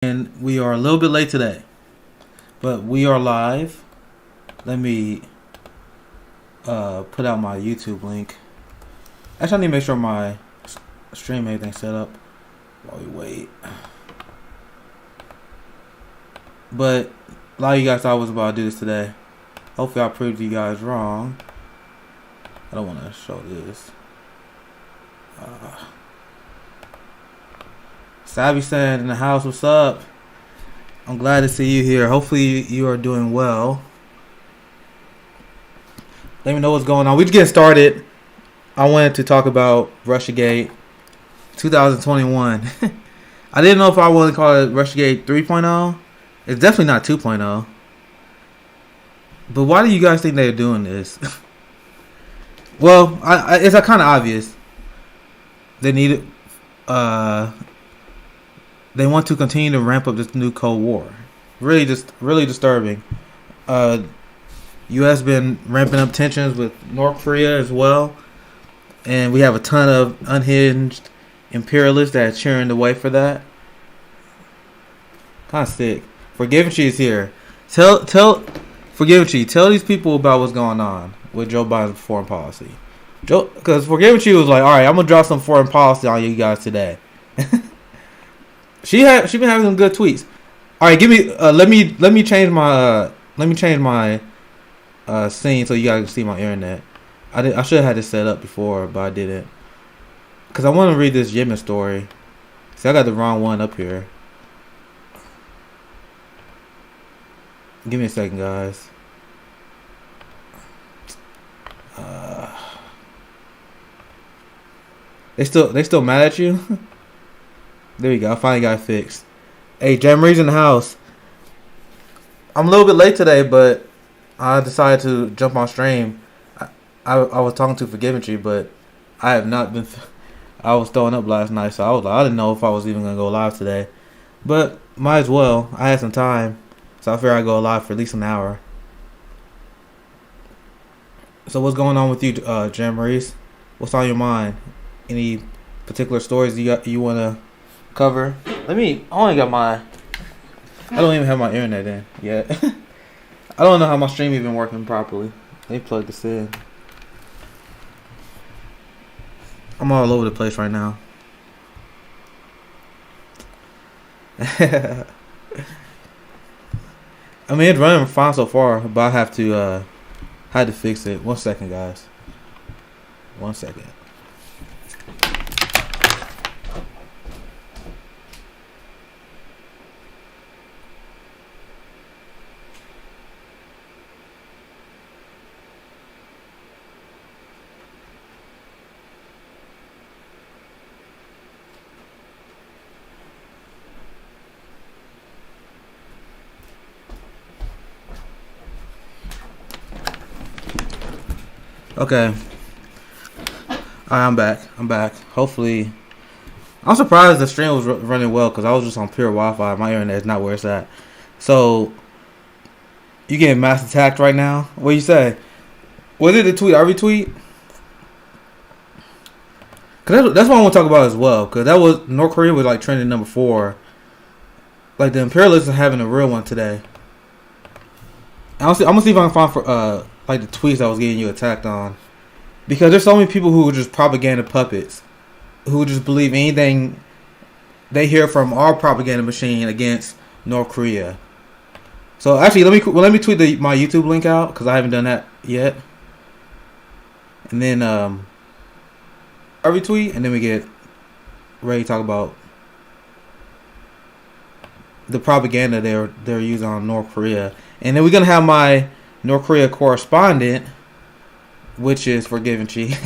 And we are a little bit late today, but we are live. Let me put out my YouTube link. Actually, I need to make sure my stream everything's set up while we wait. But a lot of you guys thought I was about to do this today. Hopefully I proved you guys wrong. I don't want to show this. Savvy Sand in the house, what's up? I'm glad to see you here. Hopefully you are doing well. Let me know what's going on. We just getting started. I wanted to talk about Russiagate 2021. I didn't know if I wanted to call it Russiagate 3.0. It's definitely not 2.0. But why do you guys think they're doing this? Well, it's kind of obvious. They need it. They want to continue to ramp up this new Cold War. Really disturbing. U.S. been ramping up tensions with North Korea as well, and we have a ton of unhinged imperialists that are cheering the way for that. Kind of sick. Forgivenchi is here. Tell Forgivenchi, tell these people about what's going on with Joe Biden's foreign policy. Because Forgivenchi was like, all right, I'm gonna drop some foreign policy on you guys today. She been having some good tweets. All right, give me let me change my scene so you guys can see my internet. I should have had this set up before, but I didn't. Cause I want to read this Yemen story. See, I got the wrong one up here. Give me a second, guys. They still mad at you? There you go. I finally got it fixed. Hey, Jamree's in the house. I'm a little bit late today, but I decided to jump on stream. I was talking to Forgivenchi, but I have not been. I was throwing up last night, so I didn't know if I was even gonna go live today. But might as well. I had some time, so I figured I'd go live for at least an hour. So what's going on with you, Jamree's? What's on your mind? Any particular stories you wanna cover? I only got my. I don't even have my internet in yet. I don't know how my stream even working properly. Let me plug this in. I'm all over the place right now. I mean, it's running fine so far, but I have to had to fix it. 1 second, guys. 1 second. Okay. Alright, I'm back. Hopefully, I'm surprised the stream was running well because I was just on pure Wi-Fi. My internet is not where it's at. So, you getting mass attacked right now? What you say? Was it the tweet I retweet? Cause that's what I want to talk about as well. Cause that was North Korea was like trending number 4. Like the imperialists are having a real one today. I'm gonna see if I can find for like the tweets I was getting you attacked on, because there's so many people who are just propaganda puppets, who just believe anything they hear from our propaganda machine against North Korea. So actually, let me tweet my YouTube link out because I haven't done that yet, and then I retweet, and then we get ready to talk about the propaganda they're using on North Korea. And then we're gonna have my North Korea correspondent, which is Forgivenchi,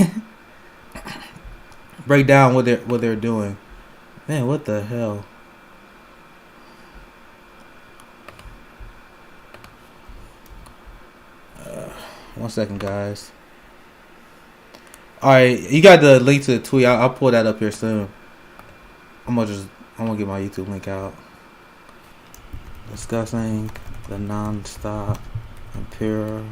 break down what they're doing. Man, what the hell? 1 second, guys. All right, you got the link to the tweet. I'll pull that up here soon. I'm gonna get my YouTube link out. Discussing the non-stop imperial.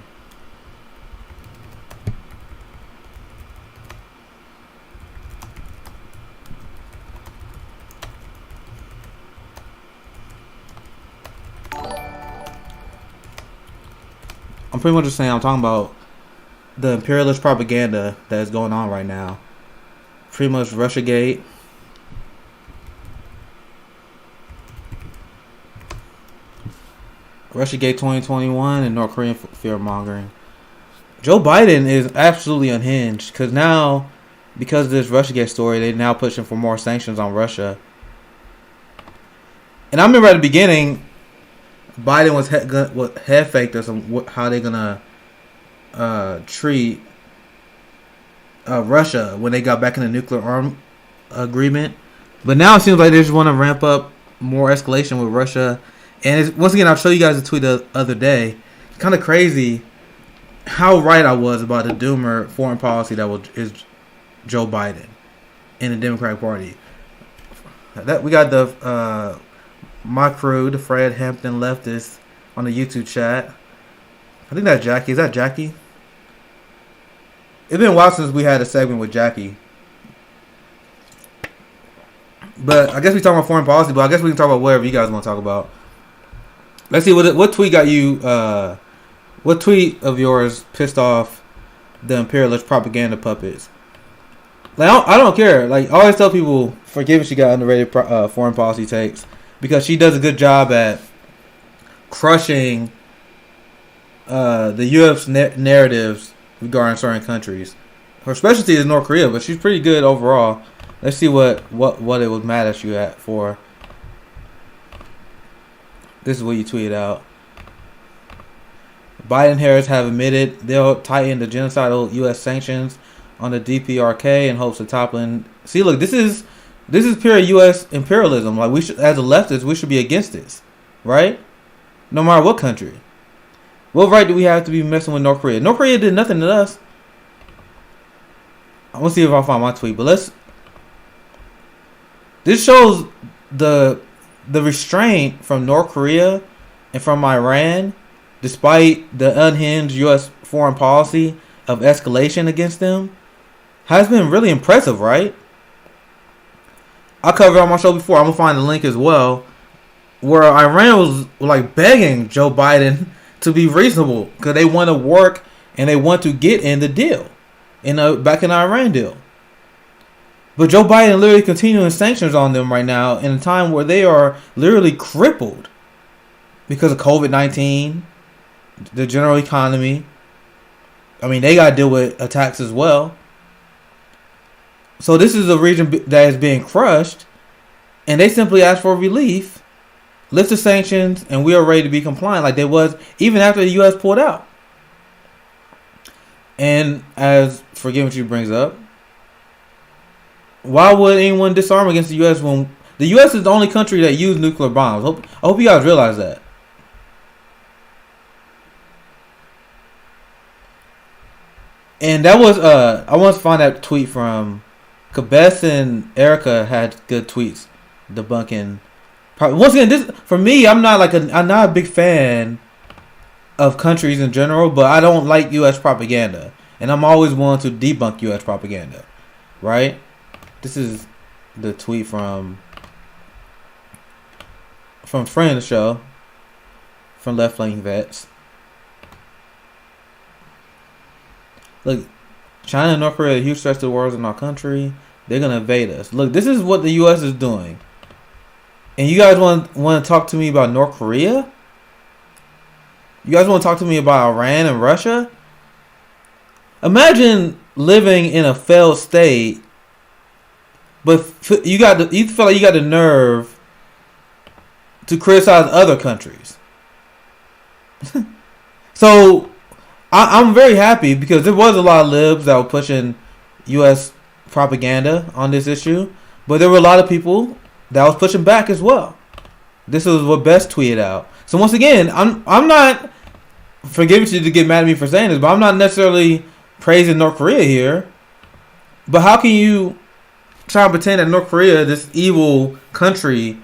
I'm pretty much just saying I'm talking about the imperialist propaganda that is going on right now. Pretty much Russiagate. Russiagate 2021 and North Korean fear mongering. Joe Biden is absolutely unhinged because now, because of this Russiagate story, they're now pushing for more sanctions on Russia. And I remember at the beginning, Biden was head faked us on how they're gonna treat Russia when they got back in the nuclear arm agreement. But now it seems like they just want to ramp up more escalation with Russia. And once again, I'll show you guys a tweet the other day. It's kind of crazy how right I was about the doomer foreign policy that is Joe Biden and the Democratic Party. That we got the my crew, the Fred Hampton leftist, on the YouTube chat. I think that's Jackie. Is that Jackie? It's been a while since we had a segment with Jackie. But I guess we talking about foreign policy, but I guess we can talk about whatever you guys want to talk about. Let's see what tweet got you. What tweet of yours pissed off the imperialist propaganda puppets? Like I don't care. Like I always tell people, forgive if she got underrated foreign policy takes because she does a good job at crushing the U.S. narratives regarding certain countries. Her specialty is North Korea, but she's pretty good overall. Let's see what it was mad at you at for. This is what you tweeted out. Biden and Harris have admitted they'll tighten the genocidal U.S. sanctions on the DPRK in hopes of toppling. See, look, this is pure U.S. imperialism. Like we should, as a leftist, we should be against this, right? No matter what country. What right do we have to be messing with North Korea? North Korea did nothing to us. I want to see if I find my tweet, but this shows the restraint from North Korea and from Iran, despite the unhinged U.S. foreign policy of escalation against them, has been really impressive, right? I covered it on my show before. I'm going to find the link as well, where Iran was like begging Joe Biden to be reasonable because they want to work and they want to get in the deal, back in the Iran deal. But Joe Biden literally continuing sanctions on them right now in a time where they are literally crippled because of COVID-19, the general economy. I mean, they got to deal with attacks as well. So this is a region that is being crushed, and they simply ask for relief, lift the sanctions, and we are ready to be compliant like they was even after the U.S. pulled out. And as Forgive What You brings up, why would anyone disarm against the U.S. when the U.S. is the only country that used nuclear bombs? I hope you guys realize that. And that was I want to find that tweet from Cabess and Erica had good tweets debunking. Once again, this for me, I'm not a big fan of countries in general, but I don't like U.S. propaganda, and I'm always willing to debunk U.S. propaganda, right? This is the tweet from friend of the show, from Left Flanking Vets. Look, China and North Korea are a huge threat to the world in our country. They're gonna invade us. Look, this is what the U.S. is doing, and you guys want to talk to me about North Korea? You guys want to talk to me about Iran and Russia? Imagine living in a failed state. But you feel like you got the nerve to criticize other countries. So I'm very happy because there was a lot of libs that were pushing U.S. propaganda on this issue, but there were a lot of people that was pushing back as well. This is what Best tweeted out. So once again, I'm not forgiving you to get mad at me for saying this, but I'm not necessarily praising North Korea here. But how can you try to pretend that North Korea, this evil country,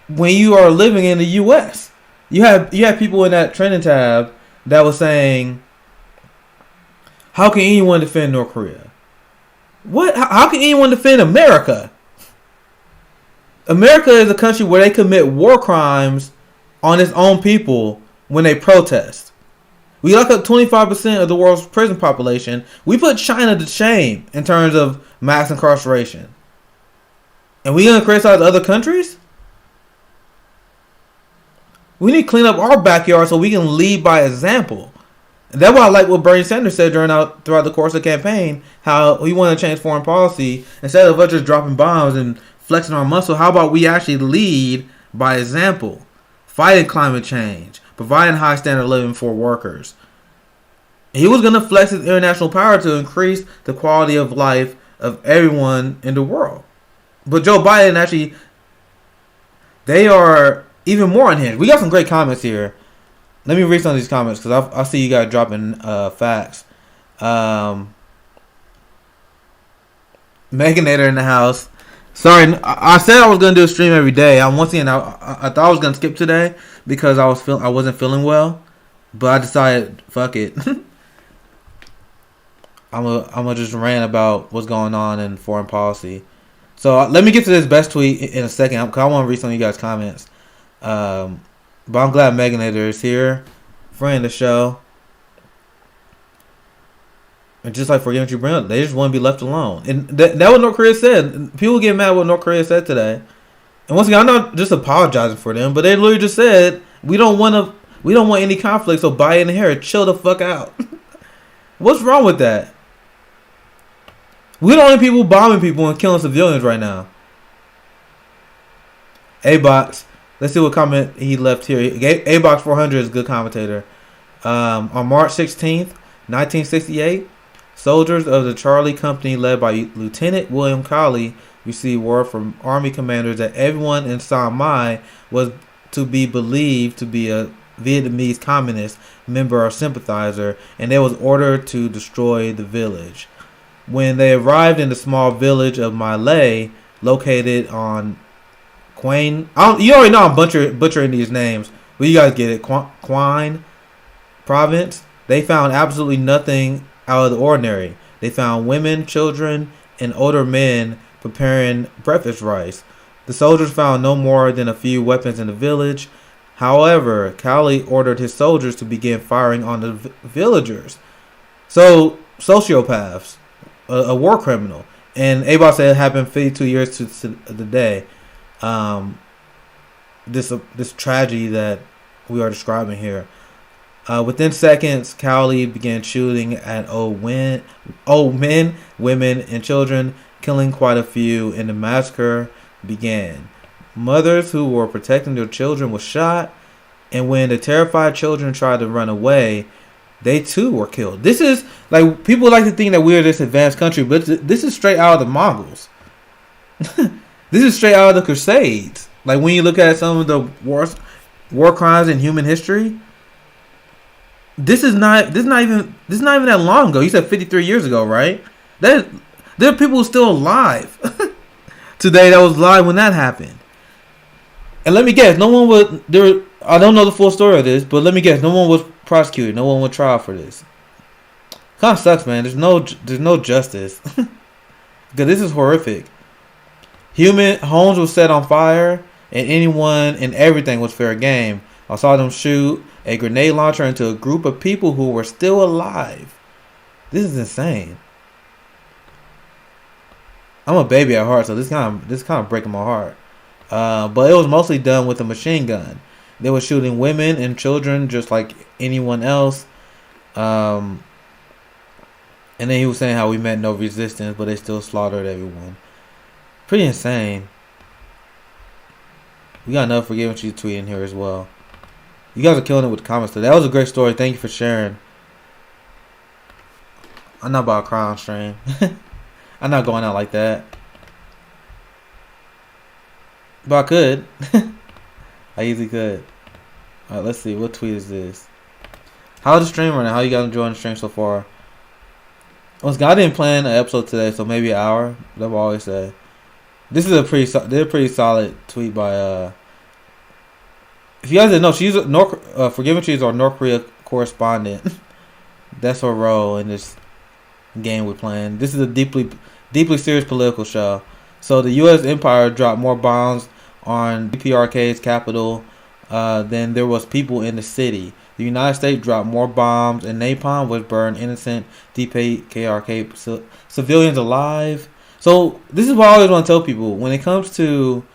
when you are living in the U.S.? You have people in that trending tab that was saying, how can anyone defend North Korea? What? How can anyone defend America? America is a country where they commit war crimes on its own people when they protest. We lock up 25% of the world's prison population. We put China to shame in terms of mass incarceration. And we gonna criticize other countries? We need to clean up our backyard so we can lead by example. And that's why I like what Bernie Sanders said throughout the course of the campaign, how he wanted to change foreign policy. Instead of us just dropping bombs and flexing our muscle, how about we actually lead by example? Fighting climate change, providing high standard of living for workers. He was going to flex his international power to increase the quality of life of everyone in the world. But Joe Biden actually, they are even more unhinged. We got some great comments here. Let me read some of these comments because I see you guys dropping facts. Meganator in the house. Sorry, I said I was gonna do a stream every day. Once again, I thought I was gonna skip today because I wasn't feeling well, but I decided fuck it. I'm gonna just rant about what's going on in foreign policy. So let me get to this best tweet in a second because I want to read some of you guys' comments. But I'm glad Meganator is here, friend of the show. And just like forgetting what you bring up, they just want to be left alone. And that what North Korea said. People get mad at what North Korea said today. And once again, I'm not just apologizing for them, but they literally just said we don't want any conflict. So Biden and Harris, chill the fuck out. What's wrong with that? We're the only people bombing people and killing civilians right now. A-Box. Let's see what comment he left here. A-Box 400 is a good commentator. On March 16th, 1968, soldiers of the Charlie Company led by Lieutenant William Cawley received word from Army commanders that everyone in San Mai was to be believed to be a Vietnamese communist member or sympathizer, and they was ordered to destroy the village. When they arrived in the small village of My Lai, located on Quang, you already know I'm butchering these names, but you guys get it. Quang province. They found absolutely nothing out of the ordinary. They found women, children, and older men preparing breakfast rice. The soldiers found no more than a few weapons in the village. However, Cowley ordered his soldiers to begin firing on the villagers. So, sociopaths, a war criminal. And Abel said it happened 52 years to the day. This tragedy that we are describing here. Within seconds, Cowley began shooting at old men, women, and children, killing quite a few, and the massacre began. Mothers who were protecting their children were shot, and when the terrified children tried to run away, they too were killed. This is like people like to think that we're this advanced country, but this is straight out of the Mongols. This is straight out of the Crusades. Like when you look at some of the war crimes in human history, this is not even that long ago. You said 53 years ago, right? There are people still alive today that was alive when that happened. And let me guess, no one would there. I don't know the full story of this, but let me guess, no one was prosecuted, no one would trial for this. Kind of sucks, man. There's no justice because this is horrific. Human homes were set on fire, and anyone and everything was fair game. I saw them shoot a grenade launcher into a group of people who were still alive. This is insane. I'm a baby at heart, so this kind of breaking my heart. But it was mostly done with a machine gun. They were shooting women and children just like anyone else. And then he was saying how we met no resistance, but they still slaughtered everyone. Pretty insane. We got another Forgive What You tweet in here as well. You guys are killing it with the comments today. That was a great story. Thank you for sharing. I'm not about to cry on stream. I'm not going out like that. But I could. I easily could. Alright, let's see. What tweet is this? How's the stream running? How you guys enjoying the stream so far? I didn't plan an episode today, so maybe an hour. That's what I always say. This is a pretty solid tweet by if you guys didn't know, she's Forgive Me, she's our North Korea correspondent. That's her role in this game we're playing. This is a deeply serious political show. So the U.S. empire dropped more bombs on DPRK's capital than there was people in the city. The United States dropped more bombs and napalm, which burned innocent DPKRK civilians alive. So this is what I always want to tell people when it comes to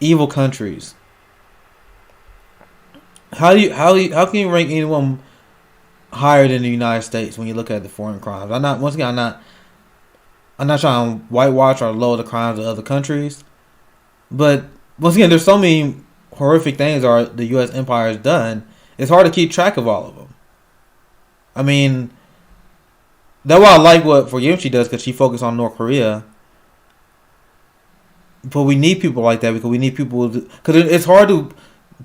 evil countries. How can you rank anyone higher than the United States when you look at the foreign crimes? I'm not trying to whitewash or lower the crimes of other countries, but once again, there's so many horrific things the U.S. empire has done. It's hard to keep track of all of them. I mean, that's why I like what Forgivchi does, because she focuses on North Korea. But we need people like that, because we need people because it's hard to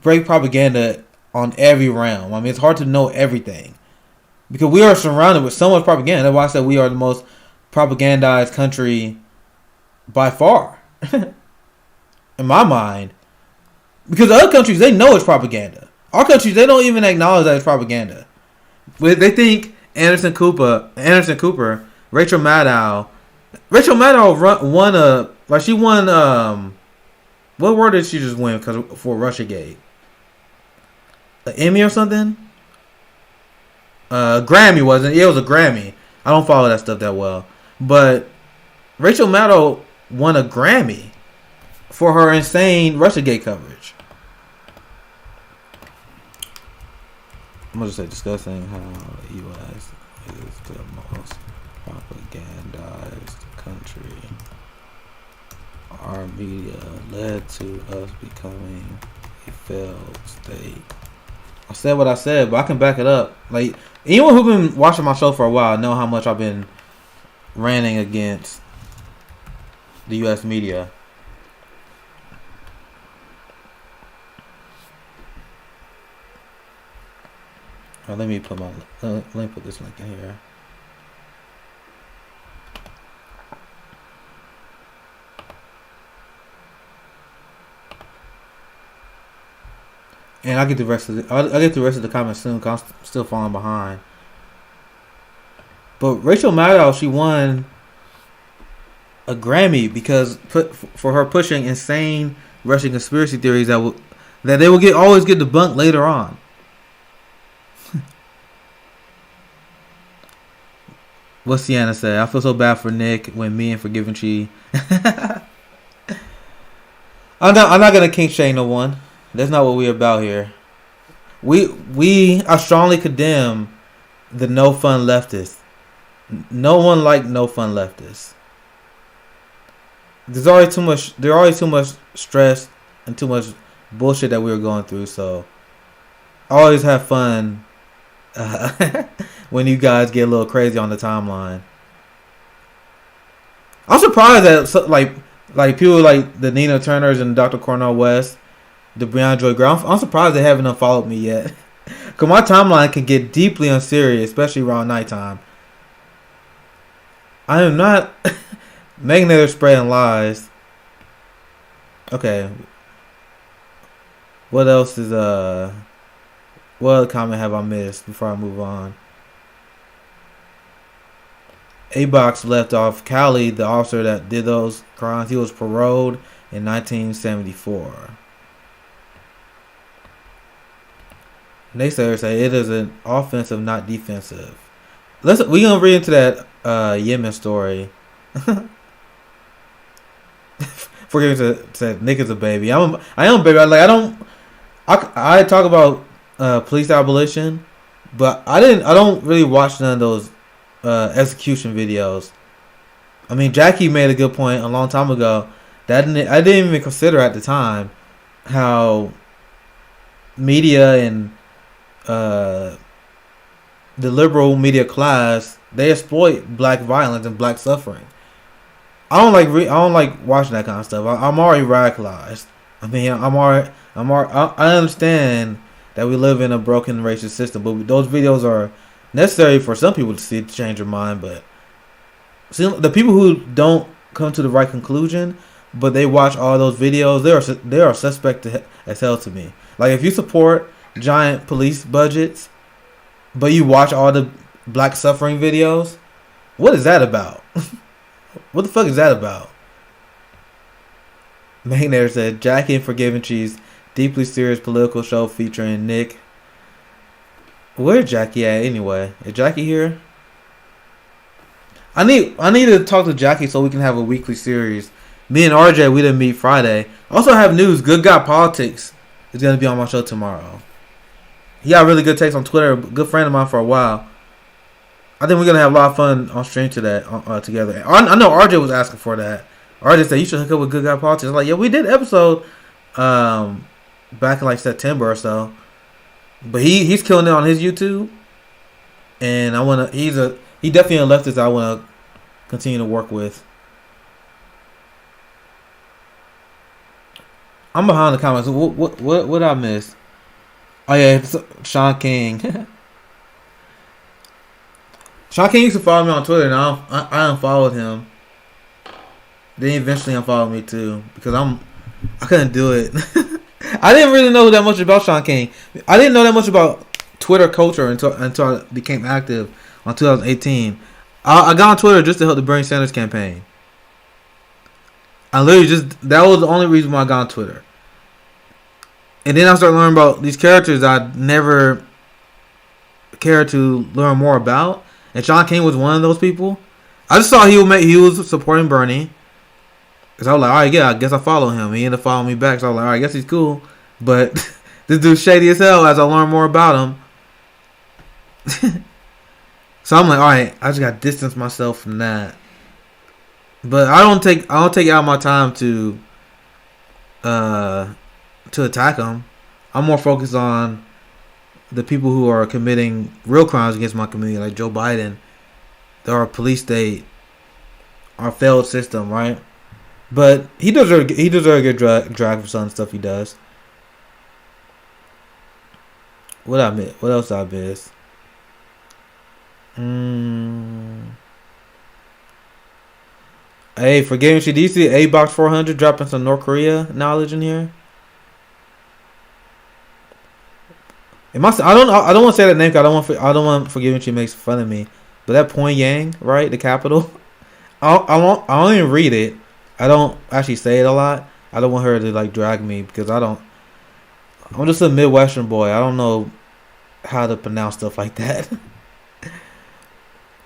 break propaganda on every realm. I mean, it's hard to know everything because we are surrounded with so much propaganda. That's why I said we are the most propagandized country by far, in my mind. Because other countries, they know it's propaganda. Our countries, they don't even acknowledge that it's propaganda. They think Anderson Cooper, Rachel Maddow won what award did she just win for Russiagate? An Emmy or something? Grammy wasn't. Yeah, it was a Grammy. I don't follow that stuff that well, but Rachel Maddow won a Grammy for her insane Russiagate coverage. I'm gonna just say discussing how the U.S. is the most propagandized country. Our media led to us becoming a failed state. I said what I said, but I can back it up. Like, anyone who's been watching my show for a while know how much I've been ranting against the U.S. media. Let me put this link in here. And I'll get the rest of the comments soon, because I'm still falling behind. But Rachel Maddow, she won a Grammy for her pushing insane Russian conspiracy theories that they will always get debunked later on. What's Sienna say? I feel so bad for Nick when me and Forgivchi. I'm not gonna kink shame no one. That's not what we're about here. I strongly condemn the no fun leftists. No one like no fun leftists. There's always too much stress and too much bullshit that we're going through. So I always have fun when you guys get a little crazy on the timeline. I'm surprised that like people like the Nina Turners and Dr. Cornel West, the Breon Joy Gray, I'm surprised they haven't unfollowed me yet. Because my timeline can get deeply unserious, especially around nighttime. I am not making they're spreading lies. Okay. What else is what other comment have I missed before I move on? A-Box left off Cali, the officer that did those crimes. He was paroled in 1974. Naysayers say it is an offensive, not defensive. We're gonna read into that Yemen story. Forget to say Nick is a baby. I am a baby. I talk about police abolition, but I don't really watch none of those execution videos. I mean, Jackie made a good point a long time ago that I didn't even consider at the time how media and the liberal media class, they exploit black violence and black suffering. I don't like watching that kind of stuff. I'm already radicalized. I mean, I understand that we live in a broken racist system, but those videos are necessary for some people to see to change their mind. But see, the people who don't come to the right conclusion, but they watch all those videos, they are suspect as hell to me. Like, if you support giant police budgets, but you watch all the black suffering videos, what is that about? What the fuck is that about? Magnair said, Jackie and Forgiven Cheese, deeply serious political show featuring Nick. Where's Jackie at anyway? Is Jackie here? I need to talk to Jackie so we can have a weekly series. Me and RJ we didn't meet Friday. Also have news. Good Guy Politics is gonna be on my show tomorrow. He got really good takes on Twitter. Good friend of mine for a while. I think we're gonna have a lot of fun on stream today together. I know RJ was asking for that. RJ said you should hook up with Good Guy Politics. I'm like, yeah, we did episode back in like September or so. But he's killing it on his YouTube, and he definitely a leftist I wanna continue to work with. I'm behind the comments. What I miss? Oh yeah, it's Sean King. Sean King used to follow me on Twitter, and I unfollowed him. Then he eventually unfollowed me too because I couldn't do it. I didn't really know that much about Sean King. I didn't know that much about Twitter culture until I became active on 2018. I got on Twitter just to help the Bernie Sanders campaign. I literally that was the only reason why I got on Twitter. And then I started learning about these characters I never cared to learn more about. And Sean King was one of those people. I just saw he was supporting Bernie. Because I was like, alright, yeah, I guess I follow him. He ended up following me back. So I was like, alright, I guess he's cool. But this dude's shady as hell as I learn more about him. So I'm like, alright, I just got to distance myself from that. But I don't take out my time to attack him. I'm more focused on the people who are committing real crimes against my community, like Joe Biden, our police state, our failed system, right? But he deserves a good drag for some stuff he does. What else I miss? Hey, for Gaming Shit, do you see A Box 400 dropping some North Korea knowledge in here? I don't want to say that name because I don't want Forgiving She makes fun of me. But that Pyongyang, right, the capital. I don't even read it. I don't actually say it a lot. I don't want her to like drag me because I'm just a Midwestern boy. I don't know how to pronounce stuff like that.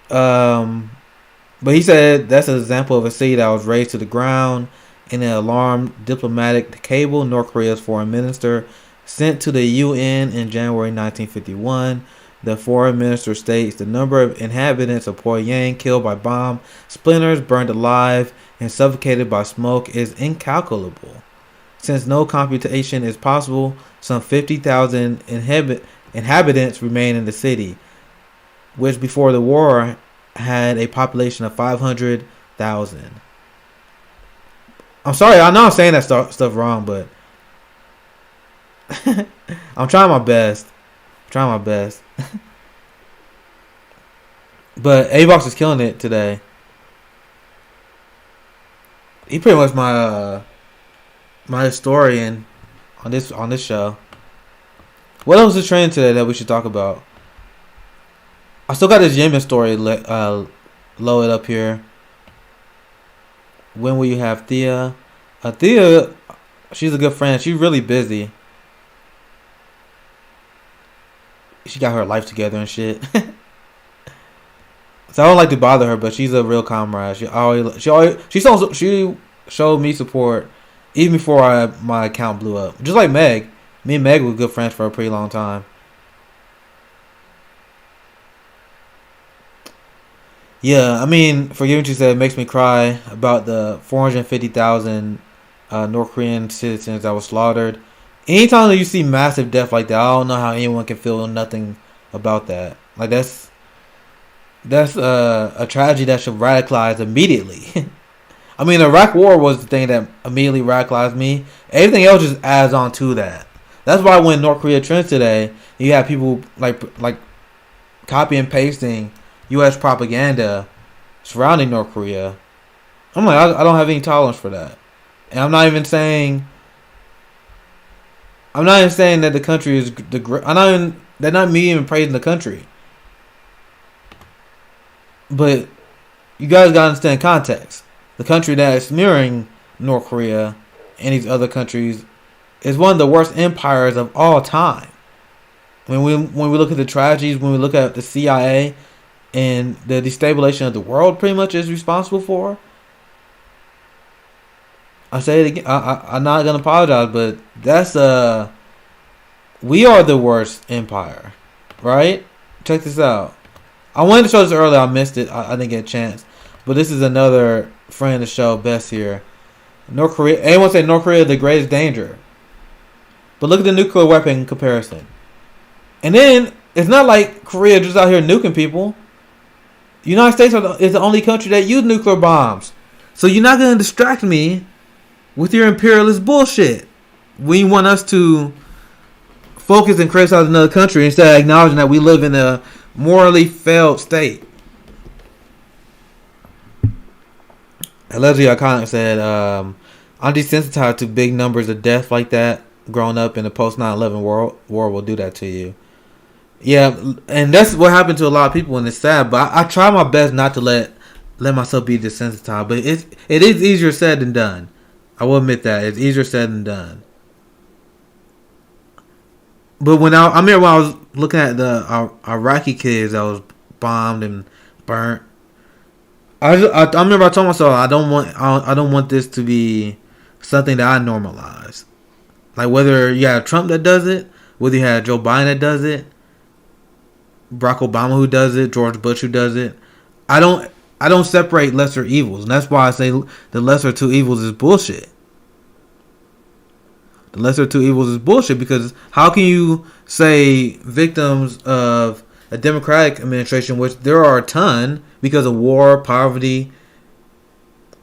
But he said that's an example of a city that was razed to the ground in an alarmed diplomatic cable. North Korea's foreign minister sent to the UN in January 1951. The foreign minister states the number of inhabitants of Pyongyang killed by bomb splinters, burned alive, and suffocated by smoke is incalculable. Since no computation is possible, some 50,000 inhabitants remain in the city, which before the war had a population of 500,000. I'm sorry, I know I'm saying that stuff wrong, but I'm trying my best. But A-Box is killing it today. He pretty much my historian on this show. What else is trending today that we should talk about? I still got this Yemen story loaded up here. When will you have Thea? Thea, she's a good friend. She's really busy. She got her life together and shit. So I don't like to bother her, but she's a real comrade. She showed me support even before my account blew up. Just like Meg. Me and Meg were good friends for a pretty long time. Yeah, I mean, forgive what you said, it makes me cry about the 450,000 North Korean citizens that were slaughtered. Anytime that you see massive death like that, I don't know how anyone can feel nothing about that. Like that's a tragedy that should radicalize immediately. I mean, the Iraq War was the thing that immediately radicalized me. Everything else just adds on to that. That's why when North Korea trends today, you have people like copy and pasting U.S. propaganda surrounding North Korea. I'm like, I don't have any tolerance for that, and I'm not even saying that the country is the. They're not me even praising the country. But you guys gotta understand context. The country that is smearing North Korea and these other countries is one of the worst empires of all time. When we look at the tragedies, when we look at the CIA and the destabilization of the world, pretty much is responsible for. I say it again. I'm not gonna apologize, but that's we are the worst empire, right? Check this out. I wanted to show this earlier. I missed it. I didn't get a chance. But this is another friend of the show, Best here. North Korea. Anyone say North Korea is the greatest danger? But look at the nuclear weapon comparison. And then it's not like Korea just out here nuking people. The United States is the only country that uses nuclear bombs. So you're not gonna distract me with your imperialist bullshit when you want us to focus and criticize another country instead of acknowledging that we live in a morally failed state. Allegedly, Iconic said, I'm desensitized to big numbers of death like that. Growing up in the post 9/11 war will do that to you. Yeah, and that's what happened to a lot of people, and it's sad. But I try my best not to let myself be desensitized. But it is easier said than done. I will admit that it's easier said than done. But when I remember when I was looking at the Iraqi kids that was bombed and burnt, I remember I told myself I don't want this to be something that I normalize. Like whether you have Trump that does it, whether you have Joe Biden that does it, Barack Obama who does it, George Bush who does it, I don't separate lesser evils, and that's why I say the lesser two evils is bullshit. The lesser two evils is bullshit because how can you say victims of a Democratic administration, which there are a ton because of war, poverty,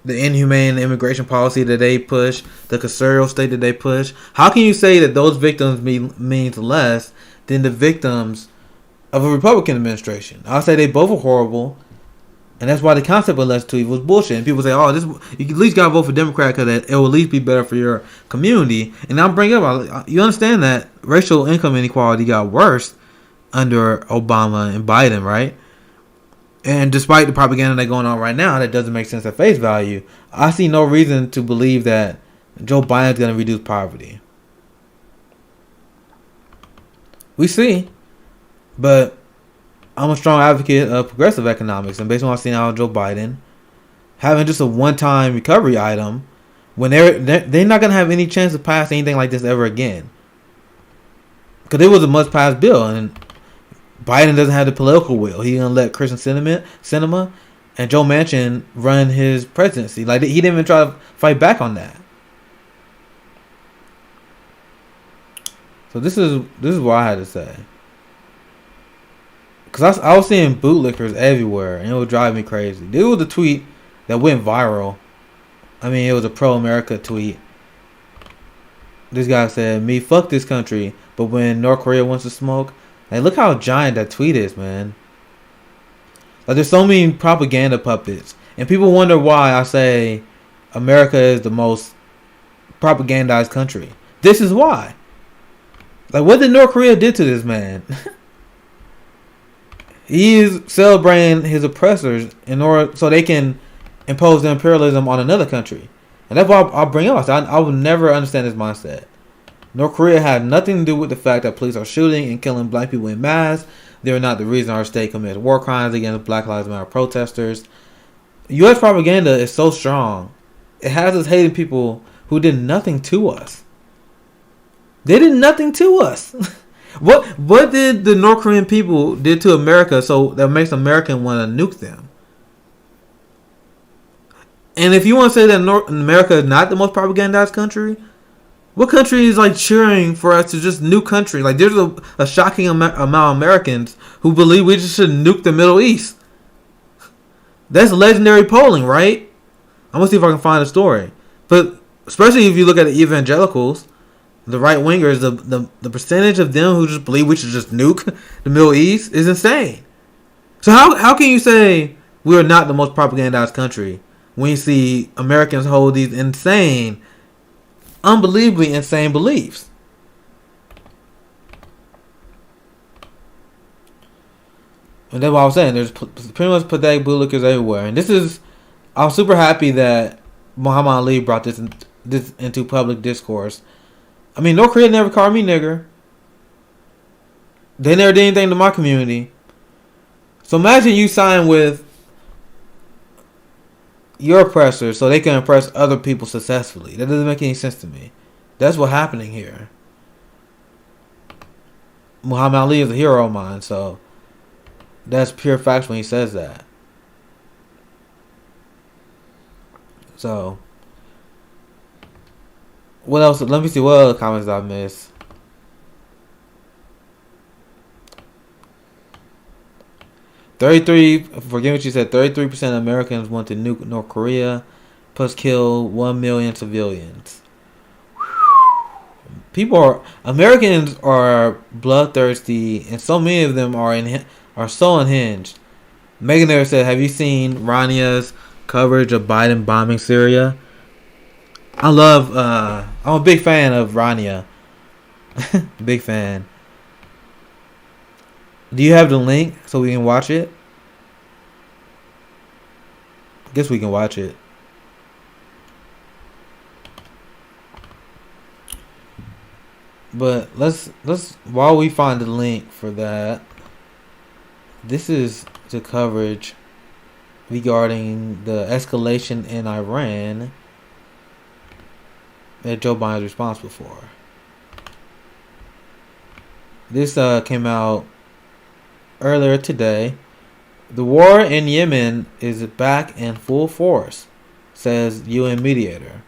the inhumane immigration policy that they push, the carceral state that they push, how can you say that those victims means less than the victims of a Republican administration? I'll say they both are horrible. And that's why the concept of lesser two evils is bullshit. And people say, "Oh, you at least gotta vote for Democrat because it will at least be better for your community." And I'm bringing up, you understand that racial income inequality got worse under Obama and Biden, right? And despite the propaganda that's going on right now, that doesn't make sense at face value. I see no reason to believe that Joe Biden is going to reduce poverty. We see, but I'm a strong advocate of progressive economics, and based on what I've seen out of Joe Biden, having just a one-time recovery item, when they're not gonna have any chance to pass anything like this ever again, because it was a must-pass bill, and Biden doesn't have the political will. He's gonna let Christian Sinema and Joe Manchin run his presidency. Like he didn't even try to fight back on that. So this is what I had to say. Because I was seeing bootlickers everywhere, and it was driving me crazy. There was a tweet that went viral. I mean, it was a pro-America tweet. This guy said, "Me, fuck this country, but when North Korea wants to smoke," like, look how giant that tweet is, man. Like, there's so many propaganda puppets, and people wonder why I say America is the most propagandized country. This is why. Like, what did North Korea do to this man? He is celebrating his oppressors in order so they can impose their imperialism on another country. And that's why I'll bring up. I will never understand this mindset. North Korea had nothing to do with the fact that police are shooting and killing black people in mass. They're not the reason our state commits war crimes against Black Lives Matter protesters. U.S. propaganda is so strong. It has us hating people who did nothing to us. They did nothing to us. What did the North Korean people did to America so that makes America want to nuke them? And if you want to say that America is not the most propagandized country, what country is like cheering for us to just nuke country? Like there's a shocking amount of Americans who believe we just should nuke the Middle East. That's legendary polling, right? I'm gonna see if I can find a story. But especially if you look at the evangelicals, the right wingers, the percentage of them who just believe we should just nuke the Middle East is insane. So how can you say we are not the most propagandized country when you see Americans hold these insane, unbelievably insane beliefs? And that's what I was saying. There's pretty much pathetic bootlickers everywhere. And I'm super happy that Muhammad Ali brought this into public discourse. I mean, North Korea never called me nigger. They never did anything to my community. So imagine you sign with your oppressor so they can oppress other people successfully. That doesn't make any sense to me. That's what's happening here. Muhammad Ali is a hero of mine, so that's pure facts when he says that. So, what else? Let me see what other comments I missed. Forget what you said. 33% of Americans want to nuke North Korea, plus kill 1 million civilians. Americans are bloodthirsty, and so many of them are so unhinged. Megan there said, "Have you seen Rania's coverage of Biden bombing Syria?" I'm a big fan of Rania. Big fan. Do you have the link so we can watch it? I guess we can watch it. But let's while we find the link for that, this is the coverage regarding the escalation in Iran that Joe Biden is responsible for. This came out earlier today. The war in Yemen is back in full force, says UN mediator.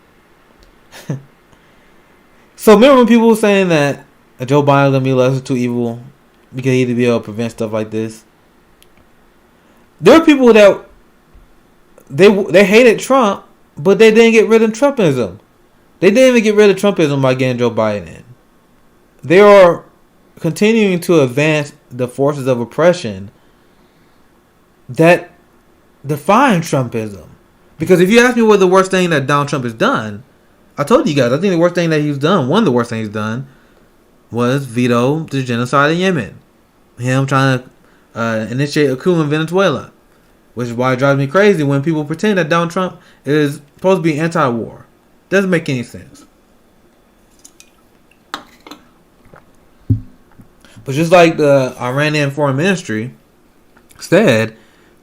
So remember when people were saying that Joe Biden is going to be lesser to evil because he'd be able to prevent stuff like this? There are people that they hated Trump, but they didn't get rid of Trumpism. They didn't even get rid of Trumpism by getting Joe Biden in. They are continuing to advance the forces of oppression that define Trumpism. Because if you ask me what the worst thing that Donald Trump has done, I told you guys, I think the worst thing that he's done, one of the worst things he's done, was veto the genocide in Yemen. Him trying to initiate a coup in Venezuela. Which is why it drives me crazy when people pretend that Donald Trump is supposed to be anti-war. Doesn't make any sense. But just like the Iranian foreign ministry said,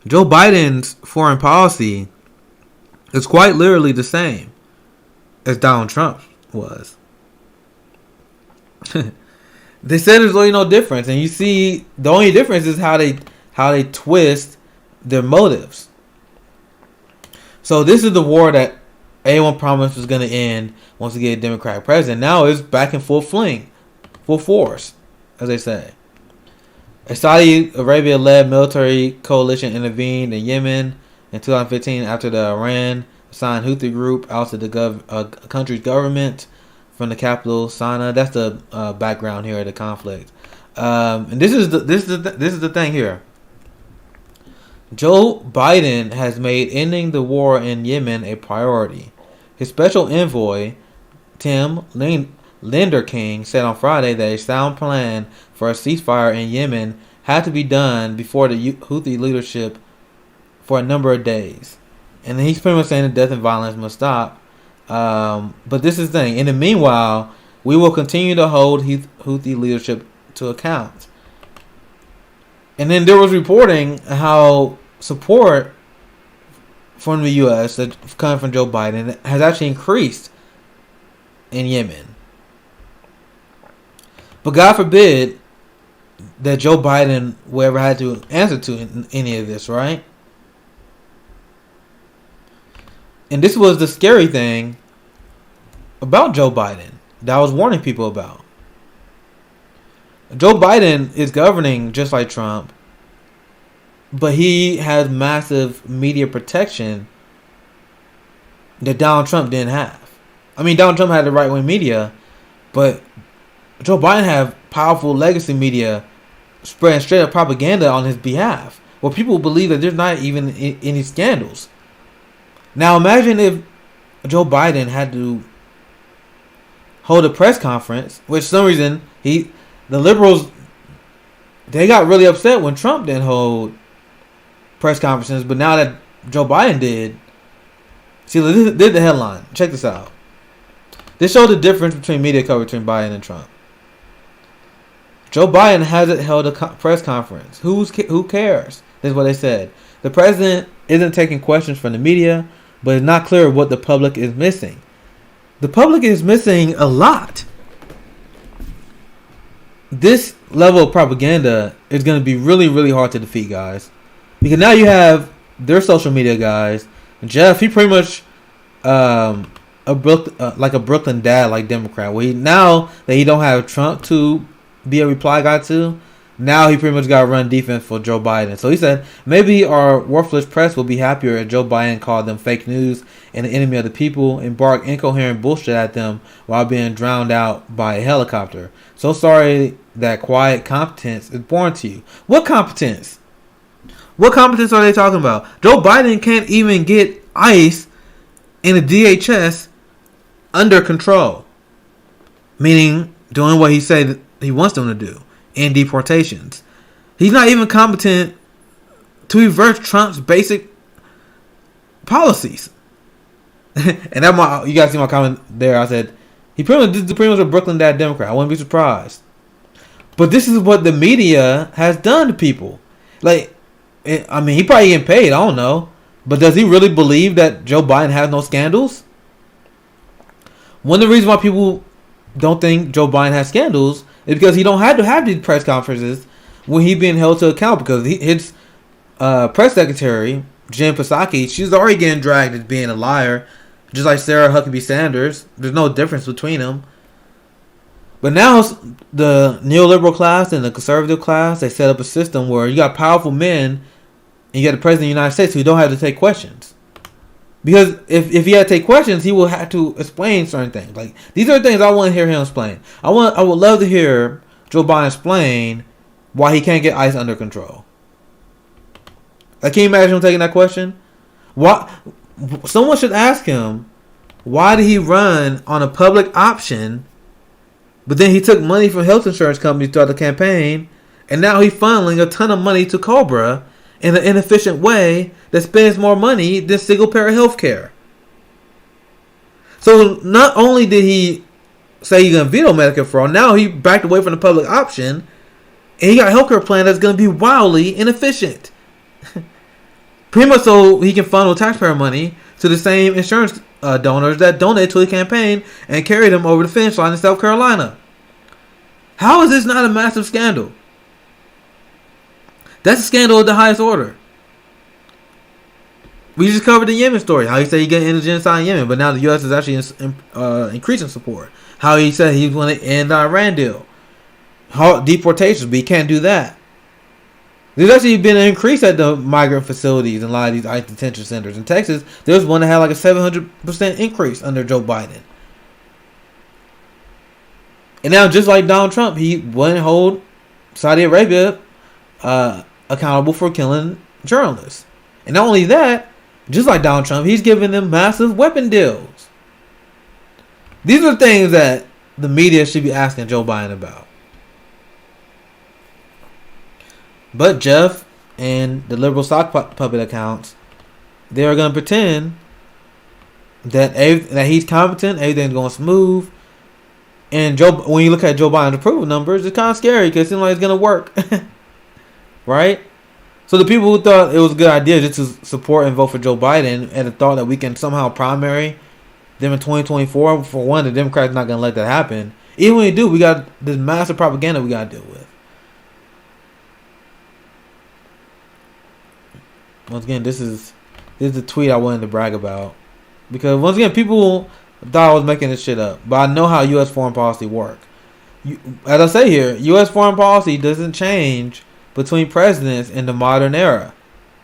Joe Biden's foreign policy is quite literally the same as Donald Trump was. They said there's really no difference, and you see the only difference is how they twist their motives. So this is the war that everyone promised was going to end once we get a Democratic president. Now it's back in full force, as they say. A Saudi Arabia-led military coalition intervened in Yemen in 2015 after the Iran-signed Houthi group ousted the country's government from the capital, Sana'a. That's the background here of the conflict. And this is the thing here. Joe Biden has made ending the war in Yemen a priority. His special envoy, Tim Linderking, said on Friday that a sound plan for a ceasefire in Yemen had to be done before the Houthi leadership for a number of days. And he's pretty much saying that death and violence must stop. But this is the thing. In the meanwhile, we will continue to hold Houthi leadership to account. And then there was reporting how support from the U.S. that coming from Joe Biden has actually increased in Yemen. But God forbid that Joe Biden will ever have to answer to any of this, right? And this was the scary thing about Joe Biden that I was warning people about. Joe Biden is governing just like Trump, but he has massive media protection that Donald Trump didn't have. I mean, Donald Trump had the right-wing media, but Joe Biden had powerful legacy media spreading straight up propaganda on his behalf, where people believe that there's not even any scandals. Now imagine if Joe Biden had to hold a press conference, which for some reason the liberals, they got really upset when Trump didn't hold press conferences, but now that Joe Biden did, see, this is the headline. Check this out. This showed the difference between media coverage between Biden and Trump. Joe Biden hasn't held a press conference. Who cares? That's what they said. The president isn't taking questions from the media, but it's not clear what the public is missing. The public is missing a lot. This level of propaganda is going to be really, really hard to defeat, guys. Because now you have their social media guys. Jeff, he pretty much like a Brooklyn dad, like Democrat. Where now that he don't have Trump to be a reply guy to, now he pretty much got to run defense for Joe Biden. So he said, maybe our worthless press will be happier if Joe Biden called them fake news and the enemy of the people and barked incoherent bullshit at them while being drowned out by a helicopter. So sorry that quiet competence is born to you. What competence? What competence are they talking about? Joe Biden can't even get ICE and the DHS under control. Meaning doing what he said he wants them to do. In deportations. He's not even competent to reverse Trump's basic policies. And that you guys see my comment there. I said this is pretty much a Brooklyn dad Democrat. I wouldn't be surprised. But this is what the media has done to people. Like, I mean, he probably getting paid. I don't know. But does he really believe that Joe Biden has no scandals? One of the reasons why people don't think Joe Biden has scandals is because he don't have to have these press conferences when he's being held to account, because his press secretary, Jen Psaki, she's already getting dragged as being a liar, just like Sarah Huckabee Sanders. There's no difference between them. But now the neoliberal class and the conservative class, they set up a system where you got powerful men and you got the president of the United States who don't have to take questions. Because if he had to take questions, he will have to explain certain things. Like, these are the things I want to hear him explain. I would love to hear Joe Biden explain why he can't get ICE under control. Like, can you imagine him taking that question? Why? Someone should ask him, why did he run on a public option, but then he took money from health insurance companies throughout the campaign, and now he's funneling a ton of money to Cobra in an inefficient way that spends more money than single payer health care. So not only did he say he's going to veto Medicare for all, now he backed away from the public option, and he got a healthcare plan that's going to be wildly inefficient. Pretty much so he can funnel taxpayer money to the same insurance donors that donate to the campaign and carry them over the finish line in South Carolina. How is this not a massive scandal? That's a scandal of the highest order. We just covered the Yemen story. How he said he got into genocide in Yemen, but now the U.S. is actually increasing support. How he said he want to end the Iran deal. Deportations, but he can't do that. There's actually been an increase at the migrant facilities in a lot of these ICE detention centers. In Texas, there was one that had like a 700% increase under Joe Biden. And now, just like Donald Trump, he wouldn't hold Saudi Arabia accountable for killing journalists. And not only that, just like Donald Trump, he's giving them massive weapon deals. These are things that the media should be asking Joe Biden about. But Jeff and the liberal sock puppet accounts, they are going to pretend that he's competent, everything's going smooth. And when you look at Joe Biden's approval numbers, it's kind of scary because it seems like it's going to work. Right? So the people who thought it was a good idea just to support and vote for Joe Biden and the thought that we can somehow primary them in 2024, for one, the Democrats are not going to let that happen. Even when they do, we got this massive propaganda we got to deal with. Once again, this is the tweet I wanted to brag about. Because once again, people thought I was making this shit up. But I know how U.S. foreign policy works. As I say here, U.S. foreign policy doesn't change between presidents in the modern era.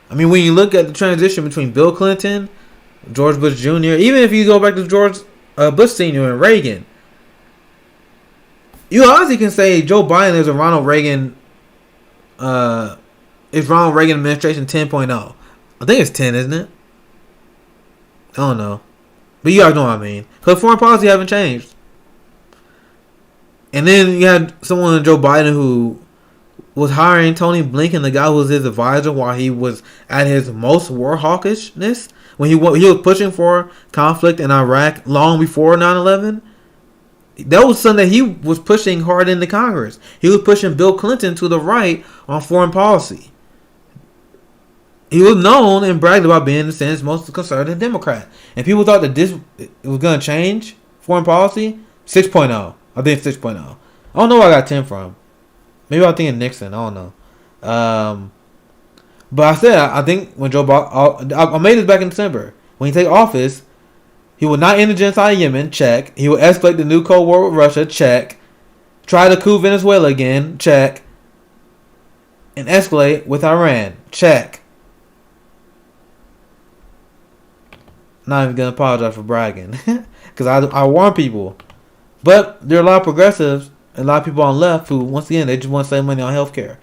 I mean, when you look at the transition between Bill Clinton, George Bush Jr., even if you go back to George Bush Sr. and Reagan, you honestly can say Joe Biden is a Ronald Reagan administration 10.0. I think it's 10, isn't it? I don't know. But you guys know what I mean. Because foreign policy haven't changed. And then you had someone, Joe Biden, who was hiring Tony Blinken, the guy who was his advisor while he was at his most war hawkishness, when he was pushing for conflict in Iraq long before 9/11. That was something that he was pushing hard into Congress. He was pushing Bill Clinton to the right on foreign policy. He was known and bragged about being the Senate's most conservative Democrat. And people thought that this it was going to change foreign policy. 6.0. I think 6.0. I don't know where I got 10 from. Maybe I'm thinking Nixon. I don't know. But I said, I think when Joe Biden... I made this back in December. When he take office, he will not end the genocide in Yemen. Check. He will escalate the new Cold War with Russia. Check. Try to coup Venezuela again. Check. And escalate with Iran. Check. Not even going to apologize for bragging. Because I warn people. But there are a lot of progressives and a lot of people on the left who, once again, they just want to save money on healthcare.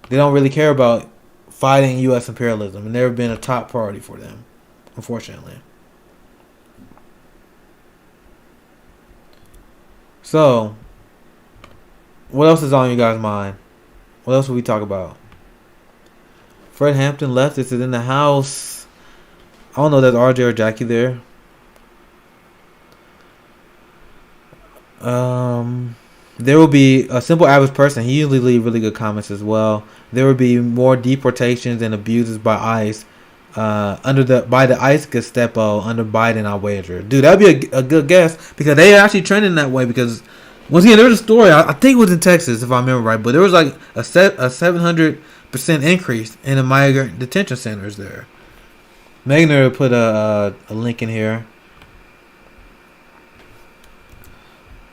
They don't really care about fighting U.S. imperialism. And never been a top priority for them, unfortunately. So, what else is on you guys' mind? What else will we talk about? Fred Hampton left. This is in the house. I don't know if that's RJ or Jackie there. There will be a simple average person. He usually leave really good comments as well. There will be more deportations and abuses by ICE by the ICE Gestapo under Biden, I wager. Dude, that'd be a good guess because they are actually trending that way because once again, there was a story, I think it was in Texas if I remember right, but there was like a 700% increase in the migrant detention centers there. Megner put a link in here.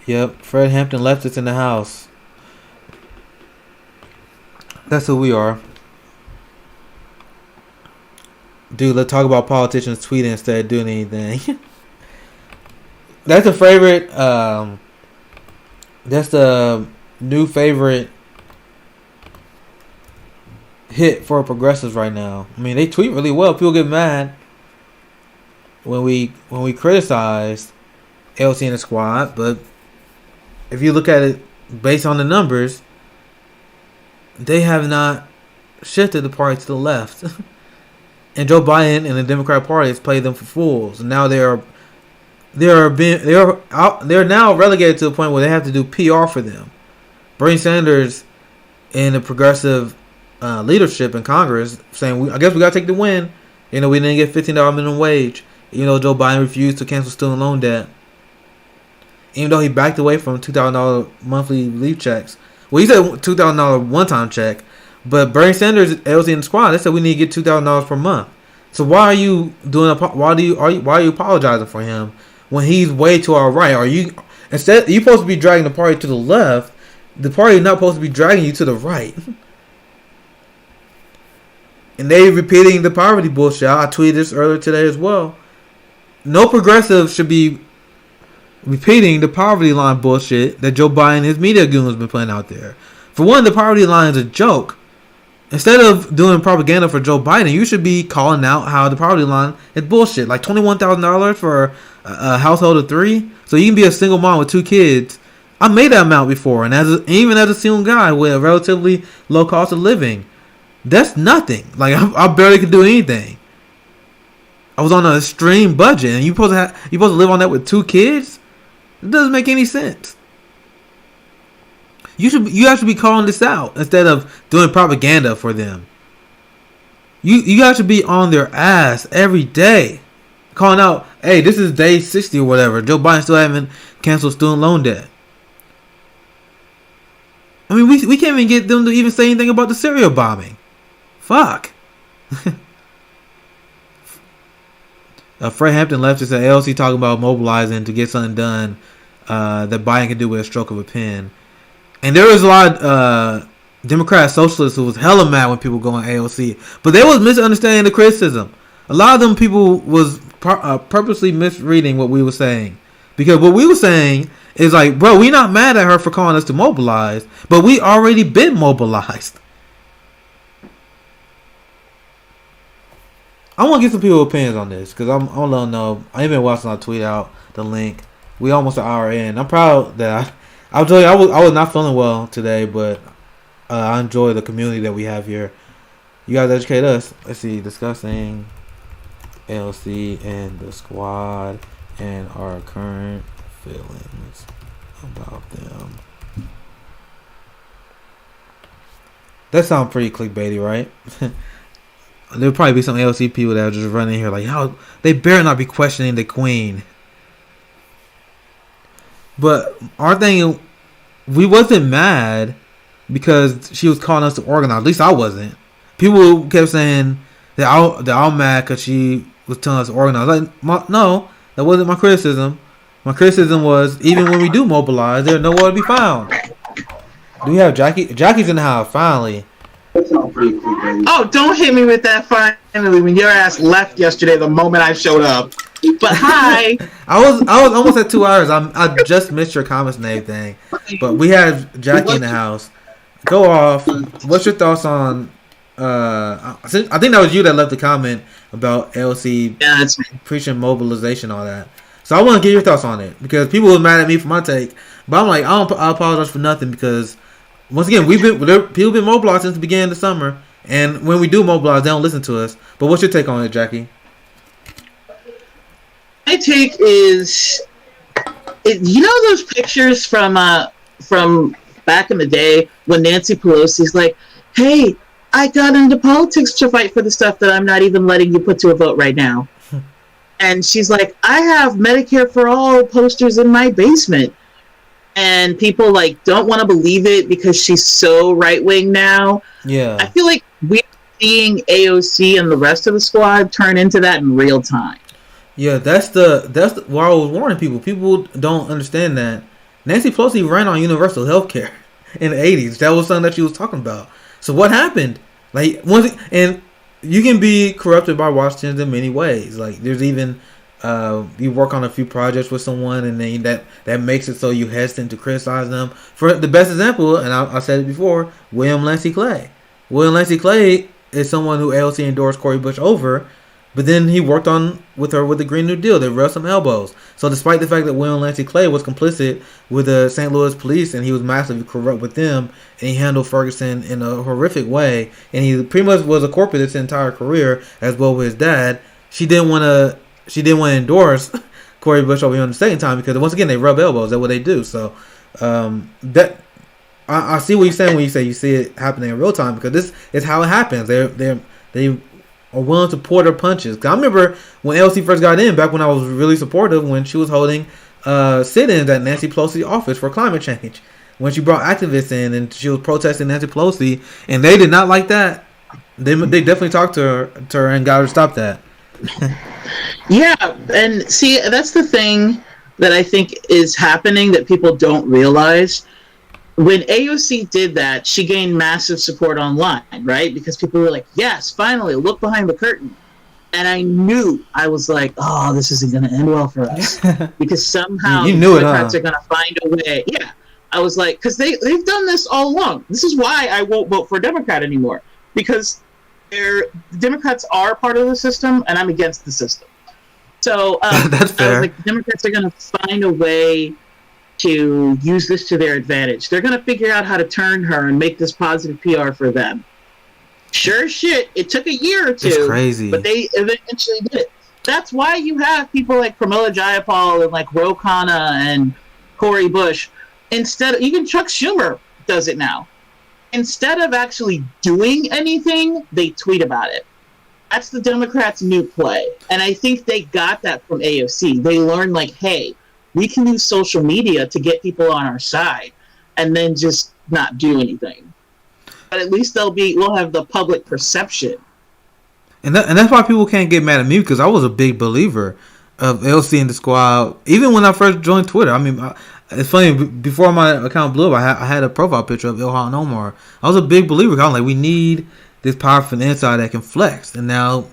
Yep, Fred Hampton left us in the house. That's who we are. Dude, let's talk about politicians tweeting instead of doing anything. That's a favorite. That's the new favorite hit for progressives right now. I mean, they tweet really well. People get mad when we criticize LC and the squad, but if you look at it based on the numbers, they have not shifted the party to the left. And Joe Biden and the Democratic Party has played them for fools. And now they're now relegated to a point where they have to do PR for them. Bernie Sanders and the progressive leadership in Congress saying, I guess we got to take the win. You know, we didn't get $15 minimum wage. You know, Joe Biden refused to cancel student loan debt. Even though he backed away from $2,000 monthly relief checks. Well, he said $2,000 one-time check. But Bernie Sanders, LC and the squad, they said we need to get $2,000 per month. So why are you why are you apologizing for him when he's way to our right? You're supposed to be dragging the party to the left. The party is not supposed to be dragging you to the right. And they repeating the poverty bullshit. I tweeted this earlier today as well. No progressive should be repeating the poverty line bullshit that Joe Biden and his media goons have been playing out there. For one, the poverty line is a joke. Instead of doing propaganda for Joe Biden, you should be calling out how the poverty line is bullshit. Like $21,000 for a household of 3. So you can be a single mom with 2 kids. I made that amount before. And even as a single guy with a relatively low cost of living, that's nothing. Like I barely could do anything. I was on an extreme budget. And you supposed to live on that with 2 kids? It doesn't make any sense. You have to be calling this out instead of doing propaganda for them. You have to be on their ass every day, calling out, hey, this is day 60 or whatever. Joe Biden still haven't canceled student loan debt. I mean, we can't even get them to even say anything about the Syria bombing. Fuck. Fred Hampton left us at LC talking about mobilizing to get something done that Biden can do with a stroke of a pen. And there was a lot of Democrat socialists who was hella mad when people go on AOC. But they was misunderstanding the criticism. A lot of them people was purposely misreading what we were saying. Because what we were saying is like, bro, we not mad at her for calling us to mobilize. But we already been mobilized. I want to get some people's opinions on this. Because I'm going to let them know. I ain't been watching. I'll tweet out the link. We almost an hour in. I'm proud that I'll tell you, I was not feeling well today, but I enjoy the community that we have here. You guys educate us. Let's see, discussing LC and the squad and our current feelings about them. That sounds pretty clickbaity, right? There'll probably be some AOC people that are just running here like, how they better not be questioning the queen. But our thing, we wasn't mad because she was calling us to organize. At least I wasn't. People kept saying that I'm mad because she was telling us to organize. No, that wasn't my criticism. My criticism was even when we do mobilize, there's nowhere to be found. Do we have Jackie? Jackie's in the house finally. Oh, don't hit me with that finally when your ass left yesterday the moment I showed up. But hi. I was almost at 2 hours. I just missed your comments and everything. But we had Jackie in the house. Go off. What's your thoughts on I think that was you that left the comment about LC preaching mobilization, all that. So I want to get your thoughts on it because people were mad at me for my take, but I'm like, I apologize for nothing because once again people been mobilized since the beginning of the summer, and when we do mobilize, they don't listen to us. But what's your take on it, Jackie? My take is, you know those pictures from back in the day when Nancy Pelosi's like, hey, I got into politics to fight for the stuff that I'm not even letting you put to a vote right now. And she's like, I have Medicare for All posters in my basement. And people like don't want to believe it because she's so right wing now. Yeah. I feel like we're seeing AOC and the rest of the squad turn into that in real time. Yeah, that's why I was warning people. People don't understand that Nancy Pelosi ran on universal health care in the 80s. That was something that she was talking about. So what happened? Like and you can be corrupted by Washington in many ways. Like there's even you work on a few projects with someone, and then that makes it so you hesitant to criticize them. For the best example, and I said it before, William Lancey Clay. William Lancey Clay is someone who AOC endorsed Cori Bush over, but then he worked on with her with the Green New Deal. They rubbed some elbows. So despite the fact that William Lancey Clay was complicit with the St. Louis police and he was massively corrupt with them, and he handled Ferguson in a horrific way, and he pretty much was a corporate his entire career as well with his dad, she didn't want to endorse Cori Bush over him the second time because once again they rub elbows. That's what they do. So that I see what you're saying when you say you see it happening in real time because this is how it happens. They are willing to pour their punches. 'Cause I remember when LC first got in, back when I was really supportive, when she was holding sit-ins at Nancy Pelosi's office for climate change. When she brought activists in and she was protesting Nancy Pelosi, and they did not like that. They definitely talked to her and got her to stop that. Yeah, and see, that's the thing that I think is happening that people don't realize. When AOC did that, she gained massive support online, right? Because people were like, yes, finally, look behind the curtain. And I knew, I was like, oh, this isn't going to end well for us. Because somehow you knew Democrats are going to find a way. Yeah, I was like, because they've done this all along. This is why I won't vote for a Democrat anymore. Because the Democrats are part of the system, and I'm against the system. So that's fair. I was like, the Democrats are going to find a way to use this to their advantage. They're going to figure out how to turn her and make this positive PR for them. Sure shit, it took a year or two. It's crazy. But they eventually did it. That's why you have people like Pramila Jayapal and like Ro Khanna and Cori Bush. Even Chuck Schumer does it now. Instead of actually doing anything, they tweet about it. That's the Democrats' new play. And I think they got that from AOC. They learned like, hey, we can use social media to get people on our side and then just not do anything. But at least we'll have the public perception. And that's why people can't get mad at me because I was a big believer of LC and the squad. Even when I first joined Twitter. I mean, it's funny, before my account blew up, I had a profile picture of Ilhan Omar. I was a big believer. I was like, we need this power from the inside that can flex. And now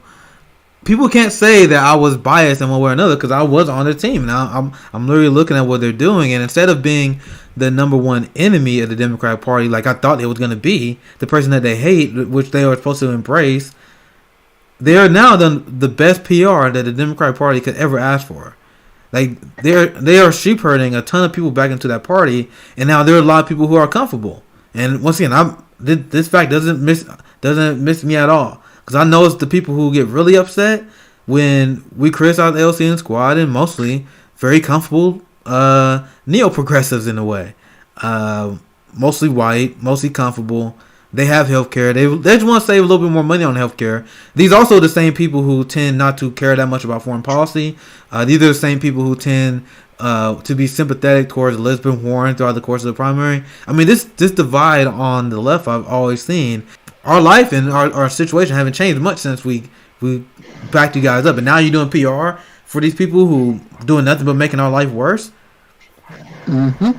people can't say that I was biased in one way or another because I was on the team. Now I'm literally looking at what they're doing, and instead of being the number one enemy of the Democratic Party, like I thought it was going to be, the person that they hate, which they are supposed to embrace, they are now the best PR that the Democratic Party could ever ask for. Like they are sheep herding a ton of people back into that party, and now there are a lot of people who are comfortable. And once again, this fact doesn't miss me at all. Because I know it's the people who get really upset when we criticize LC and Squad, and mostly very comfortable neo progressives in a way. Mostly white, mostly comfortable. They have healthcare. They just want to save a little bit more money on healthcare. These are also the same people who tend not to care that much about foreign policy. These are the same people who tend to be sympathetic towards Elizabeth Warren throughout the course of the primary. I mean, this divide on the left I've always seen. Our life and our situation haven't changed much since we backed you guys up, and now you're doing PR for these people who doing nothing but making our life worse. Mm-hmm.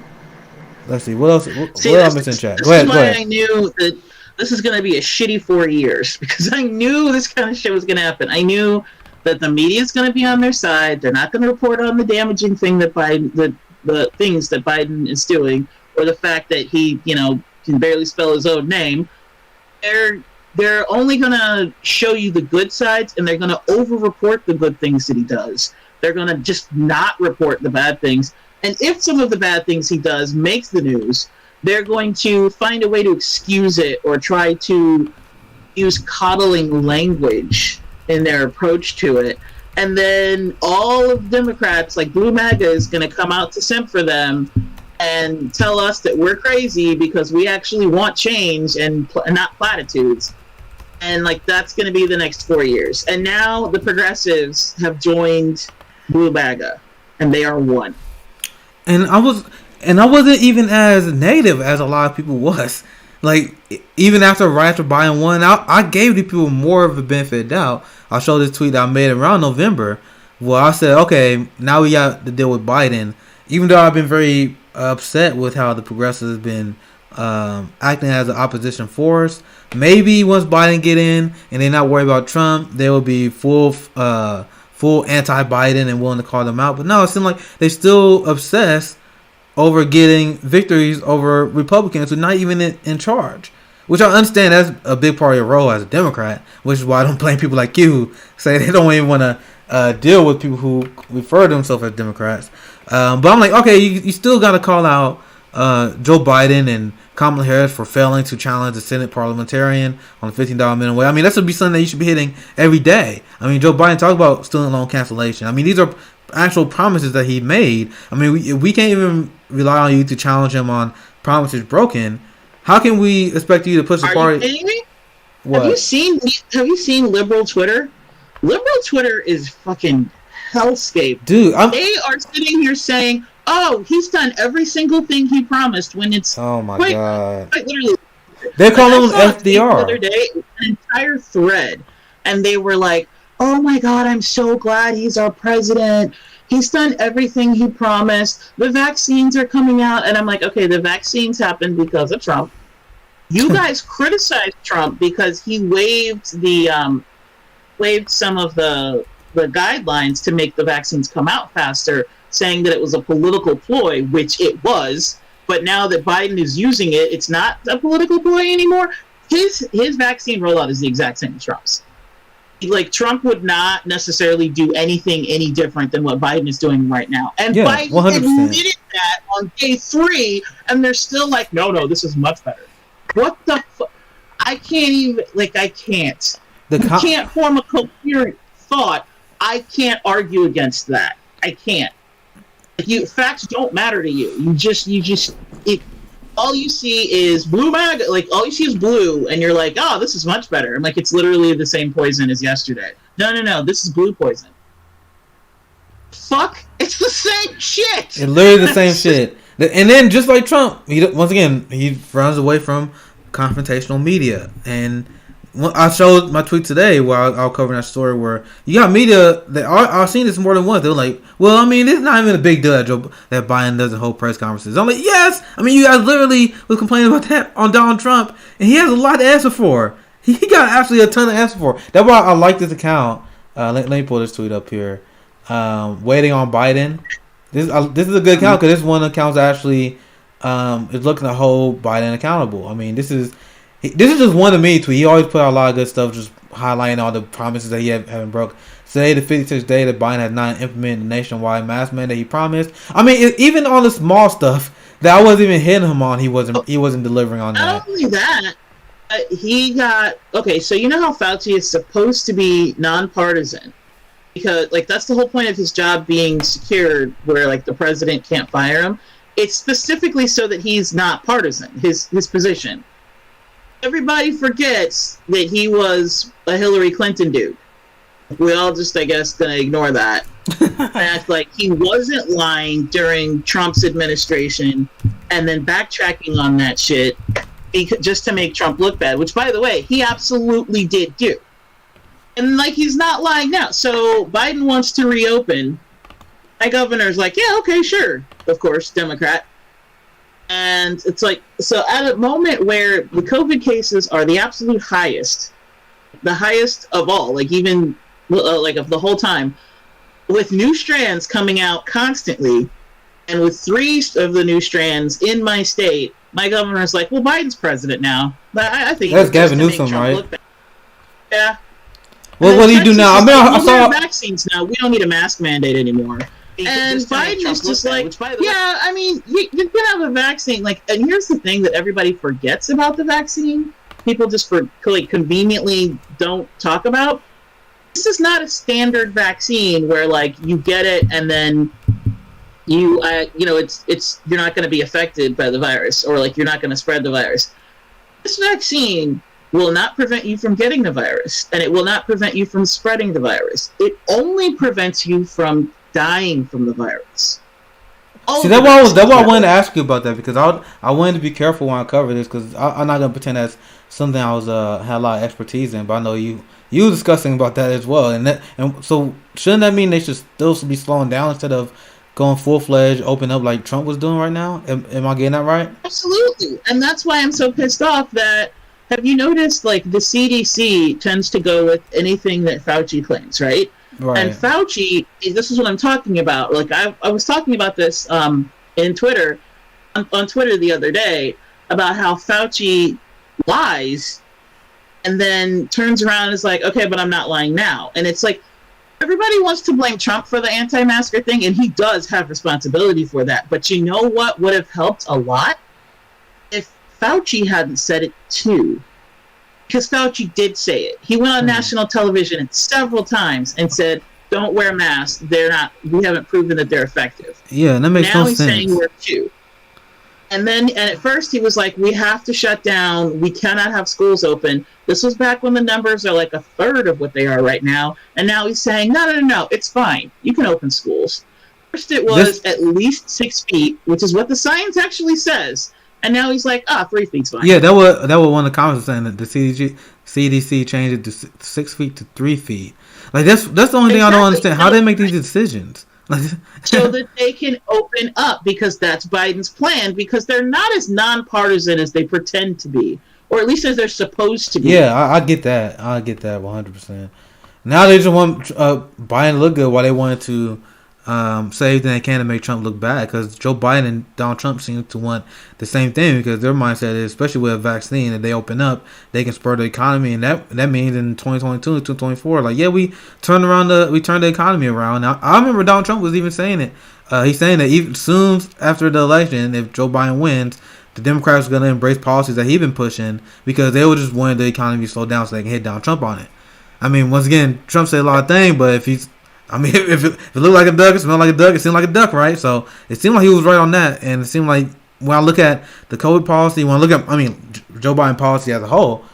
Let's see what else. What else is in chat? Go ahead. I knew that this is going to be a shitty 4 years because I knew this kind of shit was going to happen. I knew that the media is going to be on their side. They're not going to report on the damaging thing that the things that Biden is doing, or the fact that he, can barely spell his own name. They're only going to show you the good sides, and they're going to over-report the good things that he does. They're going to just not report the bad things. And if some of the bad things he does makes the news, they're going to find a way to excuse it or try to use coddling language in their approach to it. And then all of the Democrats, like Blue MAGA, is going to come out to simp for them and tell us that we're crazy because we actually want change and not platitudes. And that's going to be the next 4 years. And now the progressives have joined Blue MAGA, and they are one. And I wasn't even as negative as a lot of people was. Even right after Biden won, I gave the people more of the benefit of doubt. I'll show this tweet that I made around November. Well, I said, okay, now we got to deal with Biden. Even though I've been very upset with how the progressives have been acting as an opposition force, maybe once Biden get in and they're not worried about Trump, they will be full anti-Biden and willing to call them out. But no, it seems like they're still obsessed over getting victories over Republicans who are not even in charge. Which I understand that's a big part of your role as a Democrat, which is why I don't blame people like you who say they don't even want to deal with people who refer to themselves as Democrats. But I'm like, okay, you still got to call out Joe Biden and Kamala Harris for failing to challenge the Senate parliamentarian on the $15 minimum wage. I mean, that should be something that you should be hitting every day. I mean, Joe Biden talked about student loan cancellation. I mean, these are actual promises that he made. I mean, we can't even rely on you to challenge him on promises broken. How can we expect you to push the party? Are you kidding me? What? Have you seen liberal Twitter? Liberal Twitter is fucking hellscape. Dude, they are sitting here saying, "Oh, he's done every single thing he promised." When it's God, literally, they're calling him FDR. The other day, an entire thread, and they were like, "Oh my God, I'm so glad he's our president. He's done everything he promised. The vaccines are coming out." And I'm like, okay, the vaccines happened because of Trump. You guys criticized Trump because he waived some of the guidelines to make the vaccines come out faster, saying that it was a political ploy, which it was. But now that Biden is using it, it's not a political ploy anymore. His vaccine rollout is the exact same as Trump's. Trump would not necessarily do anything any different than what Biden is doing right now. And Biden 100%. Admitted that on day 3, and they're still like, no, this is much better. What the fuck? I can't even, I can't. You can't form a coherent thought. I can't argue against that. I can't. Facts don't matter to you. All you see is blue MAGA, all you see is blue, and you're like, oh, this is much better. I'm like, it's literally the same poison as yesterday. No, this is blue poison. Fuck, it's the same shit! It's literally the same shit. And then, just like Trump, he runs away from confrontational media. And I showed my tweet today where I'll cover that story where you got media that I've seen this more than once. They're like, well, I mean, it's not even a big deal that Biden doesn't hold press conferences. I'm like, yes. I mean, you guys literally was complaining about that on Donald Trump, and he has a lot to answer for. He got actually a ton to answer for. That's why I like this account. Let me pull this tweet up here. Waiting on Biden. This is a good account because this one account actually is looking to hold Biden accountable. I mean, this is just one of many tweets. He always put out a lot of good stuff, just highlighting all the promises that he haven't broke. Today, the 56th day that Biden has not implemented the nationwide mask mandate he promised. I mean, even on the small stuff that I wasn't even hitting him on, he wasn't delivering on that. Not only that, he got okay. So you know how Fauci is supposed to be nonpartisan. because like that's the whole point of his job being secured, where like the president can't fire him. It's specifically so that he's not partisan. His position. Everybody forgets that he was a Hillary Clinton dude. We all just, I guess, gonna ignore that. Act like he wasn't lying during Trump's administration, and then backtracking on that shit just to make Trump look bad. Which, by the way, he absolutely did do. And like he's not lying now. So Biden wants to reopen. My governor's like, yeah, okay, sure. Of course, Democrat. And it's like, so at a moment where the COVID cases are the absolute highest, the highest of all, like even like of the whole time, with new strands coming out constantly, and with 3 of the new strands in my state, my governor's like, well, Biden's president now. But I think that's Gavin Newsom, right? Yeah. Well, what do you do now? I saw vaccines now. We don't need a mask mandate anymore. And Biden is just like, yeah, I mean, you can have a vaccine. Like, and here's the thing that everybody forgets about the vaccine. People just like conveniently don't talk about. This is not a standard vaccine where like you get it and then you know, it's you're not going to be affected by the virus, or like you're not going to spread the virus. This vaccine will not prevent you from getting the virus, and it will not prevent you from spreading the virus. It only prevents you from dying from the virus. See, that's why I wanted to ask you about that, because I wanted to be careful when I cover this, because I'm not gonna pretend that's something I was had a lot of expertise in, but I know you were discussing about that as well, and so shouldn't that mean they should still be slowing down instead of going full-fledged, open up like Trump was doing right now? Am I getting that right? Absolutely, and that's why I'm so pissed off that. Have you noticed, like, the CDC tends to go with anything that Fauci claims, right? Right. And Fauci, this is what I'm talking about. Like, I was talking about this in Twitter, on Twitter the other day, about how Fauci lies and then turns around and is like, okay, but I'm not lying now. And it's like, everybody wants to blame Trump for the anti-masker thing, and he does have responsibility for that. But you know what would have helped a lot? If Fauci hadn't said it too, because Fauci did say it. He went on national television several times and said, "Don't wear masks. They're not. We haven't proven that they're effective." Yeah, and that makes no sense. Now he's saying wear 2. And at first he was like, "We have to shut down. We cannot have schools open." This was back when the numbers are like 1/3 of what they are right now. And now he's saying, "No, it's fine. You can open schools." First it was at least 6 feet, which is what the science actually says. And now he's like, 3 feet's fine. Yeah, that was one of the comments saying that the CDC changed it to 6 feet to 3 feet. Like that's the only thing I don't understand. How they make these decisions? So that they can open up, because that's Biden's plan. Because they're not as nonpartisan as they pretend to be, or at least as they're supposed to be. Yeah, I get that. I get that 100%. Now they just want Biden to look good, while they wanted to say everything they can to make Trump look bad, because Joe Biden and Donald Trump seem to want the same thing, because their mindset is, especially with a vaccine, that they open up, they can spur the economy, and that means in 2022 and 2024, like, yeah, we turned the economy around. Now, I remember Donald Trump was even saying it. He's saying that even soon after the election, if Joe Biden wins, the Democrats are going to embrace policies that he's been pushing, because they were just wanting the economy to slow down so they can hit Donald Trump on it. I mean, once again, Trump said a lot of things, but if it looked like a duck, it smelled like a duck, it seemed like a duck, right? So it seemed like he was right on that. And it seemed like when I look at the COVID policy, when I look at, Joe Biden policy as a whole,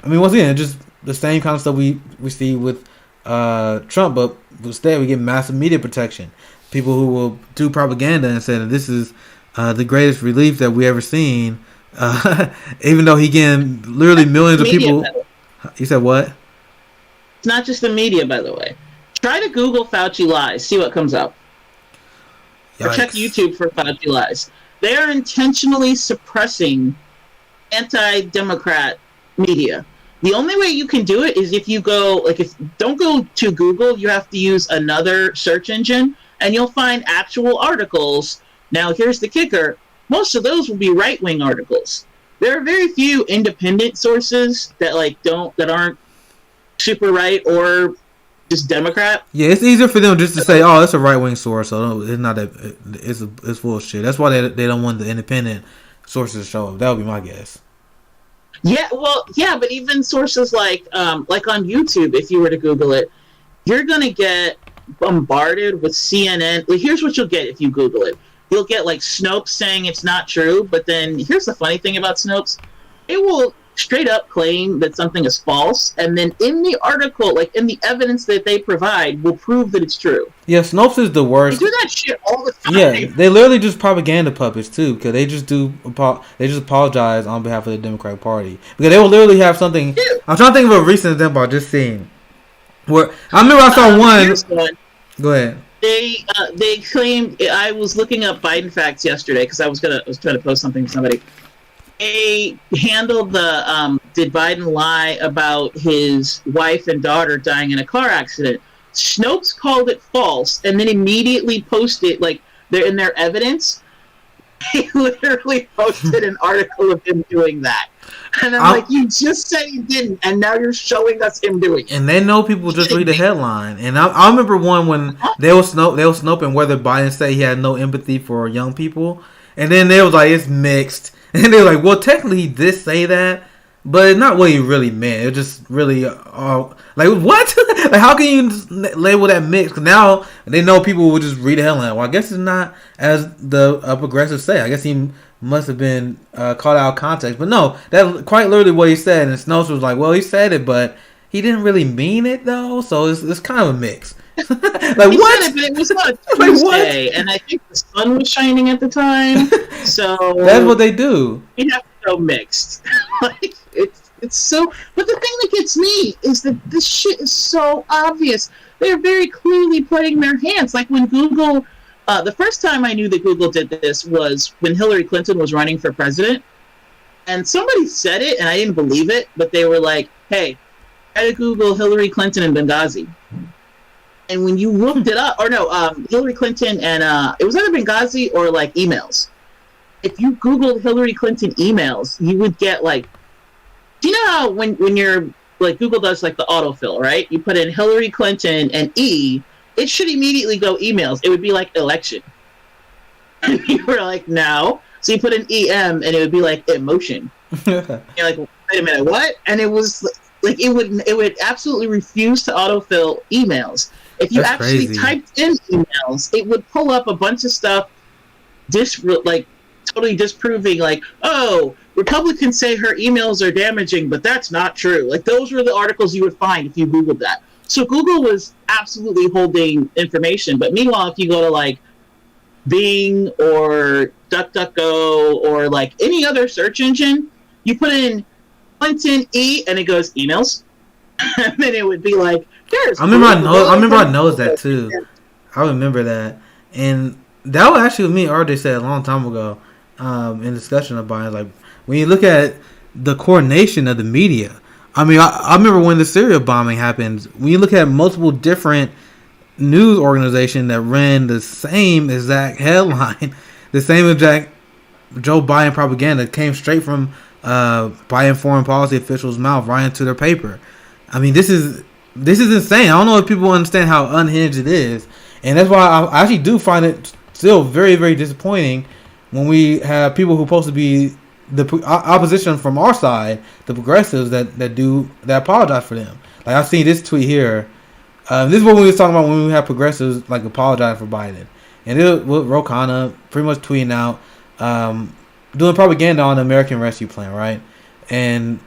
once again, it's just the same kind of stuff we see with Trump, but instead we get massive media protection. People who will do propaganda and say that this is the greatest relief that we ever seen, even though he getting literally millions of people. You said what? It's not just the media, by the way. Try to Google Fauci lies, see what comes up. Yikes. Or check YouTube for Fauci lies. They are intentionally suppressing anti-Democrat media. The only way you can do it is if you don't go to Google, you have to use another search engine, and you'll find actual articles. Now, here's the kicker. Most of those will be right-wing articles. There are very few independent sources that aren't super right or just Democrat. Yeah, it's easier for them just to say, "Oh, it's a right wing source," so it's not that it's full of shit. That's why they don't want the independent sources to show up. That would be my guess. Yeah, but even sources like on YouTube, if you were to Google it, you're gonna get bombarded with CNN. Here's what you'll get if you Google it. You'll get like Snopes saying it's not true, but then here's the funny thing about Snopes. It will straight up claim that something is false, and then in the article, like in the evidence that they provide, will prove that it's true. Yeah, Snopes is the worst. They do that shit all the time. Yeah, they literally just propaganda puppets too, because they just apologize on behalf of the Democratic Party, because they will literally have something. Yeah. I'm trying to think of a recent example I just seen. Where I remember I saw one. Go ahead. They claimed, I was looking up Biden facts yesterday because I was trying to post something to somebody. They handled the did Biden lie about his wife and daughter dying in a car accident. Snopes called it false and then immediately posted, like, they're in their evidence. They literally posted an article of him doing that. And I'm like, you just said he didn't, and now you're showing us him doing it. And they know people just read the headline. And I remember one when they were snoping whether Biden said he had no empathy for young people. And then they was like, it's mixed. And they were like, well, technically he did say that, but it's not what he really meant. It was just really, like, what? Like, how can you label that mixed? Because now they know people will just read the headline. Well, I guess it's not as the progressives say. I guess he must have been caught out of context. But no, that's quite literally what he said. And Snopes was like, well, he said it, but he didn't really mean it, though. So it's kind of a mix. Like, he what? Said it, but it was on a Tuesday, and I think the sun was shining at the time. So that's what they do. You have to go mixed. Like, it's so. But the thing that gets me is that this shit is so obvious. They're very clearly putting their hands. Like when Google. The first time I knew that Google did this was when Hillary Clinton was running for president, and somebody said it, and I didn't believe it, but they were like, "Hey, try to Google Hillary Clinton and Benghazi." And when you looked it up, or no, Hillary Clinton and it was either Benghazi or like emails. If you Googled Hillary Clinton emails, you would get like, do you know how when you're like Google does like the autofill, right? You put in Hillary Clinton and E, it should immediately go emails. It would be like election. And you were like, no. So you put in EM and it would be like emotion. You're like, wait a minute, what? And it was like it would absolutely refuse to autofill emails. If you actually typed in emails, it would pull up a bunch of stuff, totally disproving, like, oh, Republicans say her emails are damaging, but that's not true. Like, those were the articles you would find if you Googled that. So Google was absolutely holding information. But meanwhile, if you go to, like, Bing or DuckDuckGo or, like, any other search engine, you put in Clinton E, and it goes emails. And then it would be like, there's. I remember I noticed that too. I remember that, and that was actually what me and RJ said a long time ago, in discussion about it. Like when you look at the coordination of the media. I mean, I remember when the Syria bombing happened. When you look at multiple different news organizations that ran the same exact headline, the same exact Joe Biden propaganda came straight from Biden foreign policy officials' mouth right into their paper. I mean, this is insane. I don't know if people understand how unhinged it is, and that's why I actually do find it still very, very disappointing when we have people who are supposed to be the opposition from our side, the progressives that apologize for them. Like I've seen this tweet here. This is what we were talking about when we have progressives like apologize for Biden, and it was Ro Khanna pretty much tweeting out, doing propaganda on the American Rescue Plan, right? And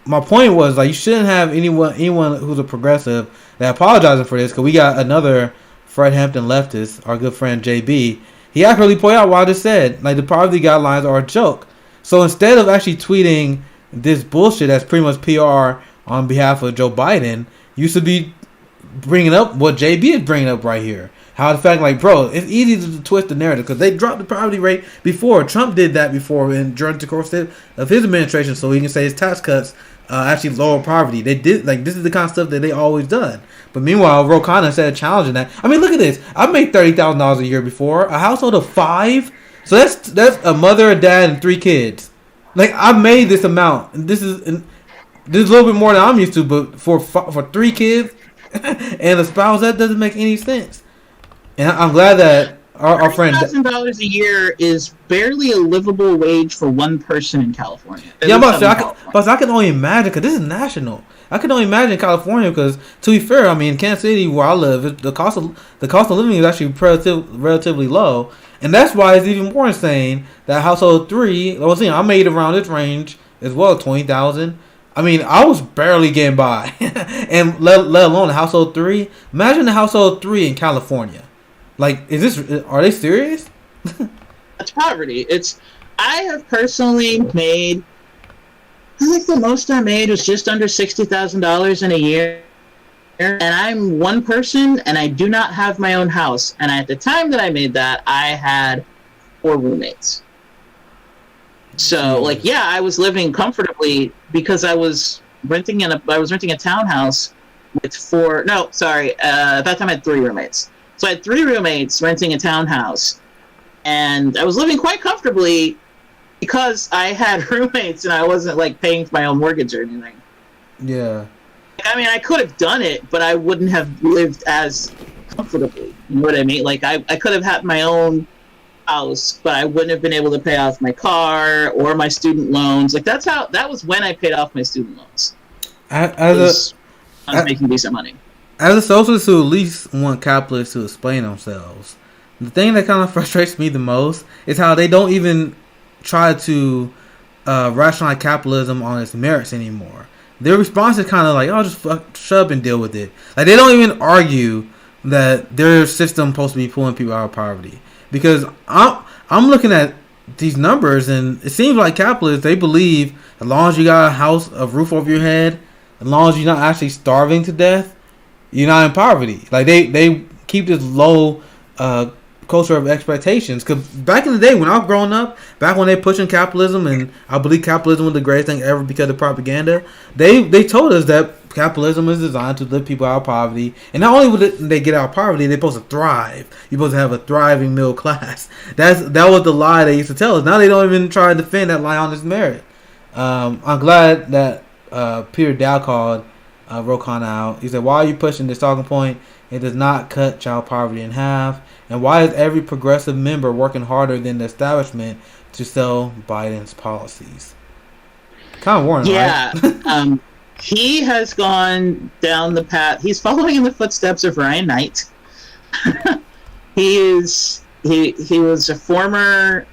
my point was, like, you shouldn't have anyone who's a progressive that apologizing for this, because we got another Fred Hampton leftist, our good friend JB. He actually pointed out what I just said. Like, the poverty guidelines are a joke. So instead of actually tweeting this bullshit that's pretty much PR on behalf of Joe Biden, you should be bringing up what JB is bringing up right here. How the fact, like, bro, it's easy to twist the narrative because they dropped the poverty rate before. Trump did that before during the course of his administration, so he can say his tax cuts actually lower poverty. They did, like, this is the kind of stuff that they always done. But meanwhile, Ro Khanna instead of challenging that, I mean, look at this. I made $30,000 a year before, a household of 5. So that's a mother, a dad, and 3 kids. Like, I made this amount. This is a little bit more than I'm used to, but for 3 kids and a spouse, that doesn't make any sense. And I'm glad that our friend. $30,000 a year is barely a livable wage for one person in California. Yeah, I can only imagine because this is national. I can only imagine California because, to be fair, I mean, Kansas City, where I live, the cost of living is actually relatively low, and that's why it's even more insane that household three. I made around this range as well, 20,000. I mean, I was barely getting by, and let alone the household three. Imagine the household three in California. Like, are they serious? That's poverty. I have personally made. I think the most I made was just under $60,000 in a year, and I'm one person, and I do not have my own house. And at the time that I made that, I had 4 roommates. So, like, yeah, I was living comfortably because I was renting a townhouse with 4. No, sorry. At that time, I had 3 roommates. So I had 3 roommates renting a townhouse, and I was living quite comfortably because I had roommates and I wasn't like paying for my own mortgage or anything. Yeah. I mean, I could have done it, but I wouldn't have lived as comfortably. You know what I mean? Like, I could have had my own house, but I wouldn't have been able to pay off my car or my student loans. Like, that was when I paid off my student loans. I was making decent money. As a socialist who at least want capitalists to explain themselves, the thing that kind of frustrates me the most is how they don't even try to rationalize capitalism on its merits anymore. Their response is kind of like, "Oh, just shut up and deal with it." Like, they don't even argue that their system is supposed to be pulling people out of poverty. Because I'm looking at these numbers, and it seems like capitalists, they believe as long as you got a house, a roof over your head, as long as you're not actually starving to death, you're not in poverty. Like, they keep this low culture of expectations. Because back in the day when I was growing up, back when they pushing capitalism, and I believe capitalism was the greatest thing ever because of propaganda, they told us that capitalism is designed to lift people out of poverty, and not only would they get out of poverty, they're supposed to thrive. You're supposed to have a thriving middle class. That was the lie they used to tell us. Now they don't even try to defend that lie on its merit. I'm glad that Peter Dow called Rokana out. He said, "Why are you pushing this talking point? It does not cut child poverty in half. And why is every progressive member working harder than the establishment to sell Biden's policies?" Kind of warning, yeah, right? He has gone down the path. He's following in the footsteps of Ryan Knight. He was a former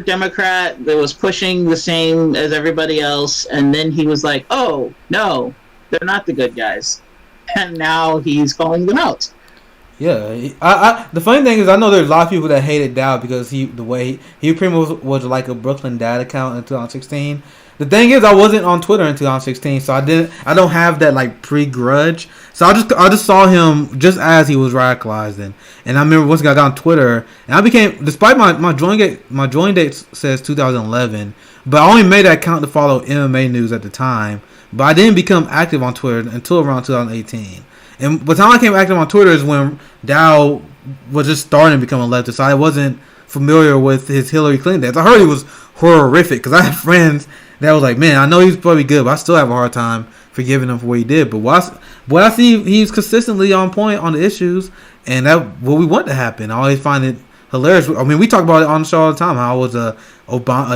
Democrat that was pushing the same as everybody else, and then he was like, "Oh no, they're not the good guys," and now he's calling them out. Yeah, I the funny thing is, I know there's a lot of people that hated Dow because he pretty much was like a Brooklyn Dad account in 2016. The thing is, I wasn't on Twitter in 2016, so I don't have that like pre-grudge. So I just saw him just as he was radicalizing, and I remember once I got on Twitter, and I became, despite my join date says 2011, but I only made that account to follow MMA news at the time. But I didn't become active on Twitter until around 2018. And by the time I became active on Twitter is when Dow was just starting to become a leftist. So I wasn't familiar with his Hillary Clinton days. I heard he was horrific because I had friends that was like, "Man, I know he's probably good, but I still have a hard time forgiving him for what he did." But what I see, he's consistently on point on the issues, and that what we want to happen. I always find it hilarious. I mean, we talk about it on the show all the time. How I was a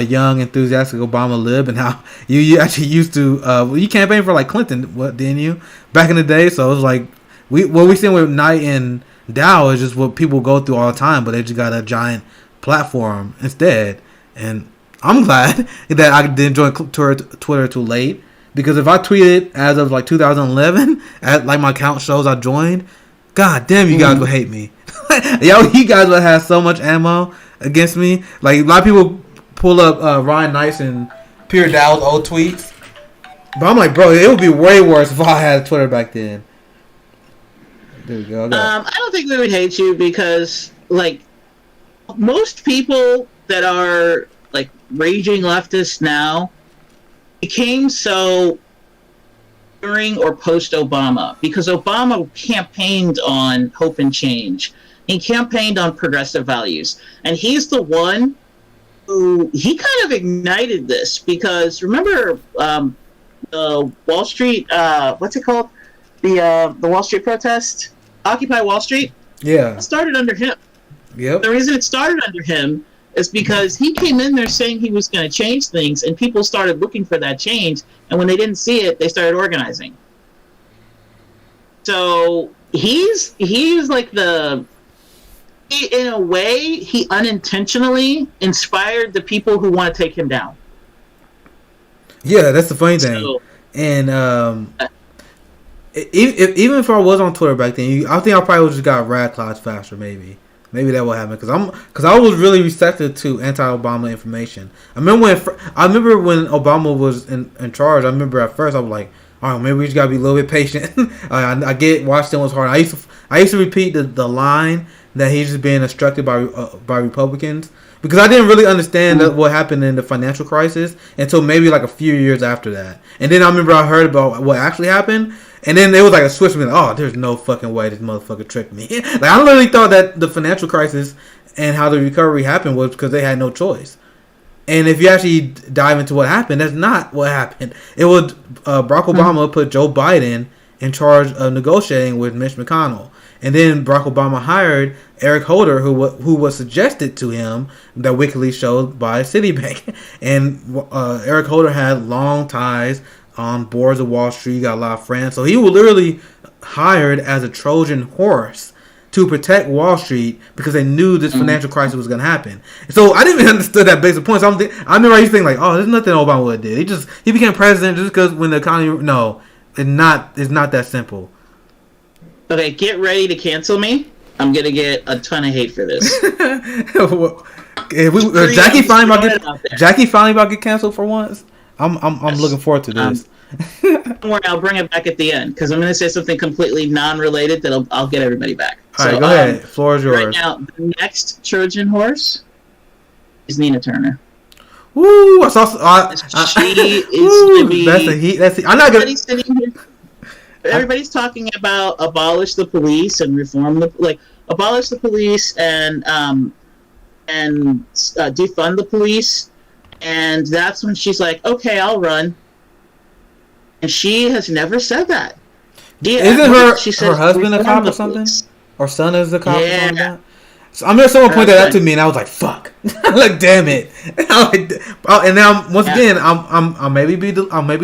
young, enthusiastic Obama lib, and how you actually used to you campaigned for like Clinton, what didn't you, back in the day? So it was like what we see with Knight and Dow is just what people go through all the time, but they just got a giant platform instead. And I'm glad that I didn't join Twitter too late, because if I tweeted as of like 2011, like my count shows I joined, god damn, you guys would hate me. You guys would have so much ammo against me. Like, a lot of people pull up Ryan Nice and Peter Dow's old tweets, but I'm like, bro, it would be way worse if I had Twitter back then. There we go. I don't think we would hate you because, like, most people that are like raging leftists now became so during or post Obama, because Obama campaigned on hope and change. He campaigned on progressive values, and he's the one who he kind of ignited this, because remember the Wall Street what's it called, the Wall Street protest, Occupy Wall Street. Yeah. It started under him. Yep. The reason it started under him is because he came in there saying he was going to change things, and people started looking for that change. And when they didn't see it, they started organizing. So he's like in a way, he unintentionally inspired the people who want to take him down. Yeah, that's the funny thing. And even if I was on Twitter back then, I think I probably just got radicalized faster. Maybe that will happen because I was really receptive to anti-Obama information. I remember when Obama was in charge. I remember at first I was like, all right, maybe we just gotta be a little bit patient. I get Washington was hard. I used to repeat the line that he's just being instructed by Republicans because I didn't really understand what happened in the financial crisis until maybe like a few years after that. And then I remember I heard about what actually happened. And then it was like a switch. Like, oh, there's no fucking way this motherfucker tricked me. Like, I literally thought that the financial crisis and how the recovery happened was because they had no choice. And if you actually dive into what happened, that's not what happened. It was Barack Obama put Joe Biden in charge of negotiating with Mitch McConnell. And then Barack Obama hired Eric Holder, who was suggested to him, that WikiLeaks showed, by Citibank. And Eric Holder had long ties on boards of Wall Street, got a lot of friends. So he was literally hired as a Trojan horse to protect Wall Street because they knew this financial crisis was going to happen. So I didn't even understand that basic point. So I remember I used to think like, oh, there's nothing Obama would have did. He became president just because when the economy... No, it's not that simple. Okay, get ready to cancel me. I'm going to get a ton of hate for this. Jackie finally about to get canceled for once. I'm looking forward to this. Don't worry, I'll bring it back at the end because I'm going to say something completely non-related that I'll get everybody back. All right, go ahead. Floor is yours. Right now, the next Trojan horse is Nina Turner. Woo! She is going to be. That's the heat. I'm not gonna. Everybody's talking about abolish the police and reform abolish the police and defund the police. And that's when she's like, okay, I'll run. And she has never said that. Isn't her husband a cop or something? Or son is a cop or something like that? So I remember someone pointed that out to me and I was like, fuck. Like, damn it. And now, once again, I may be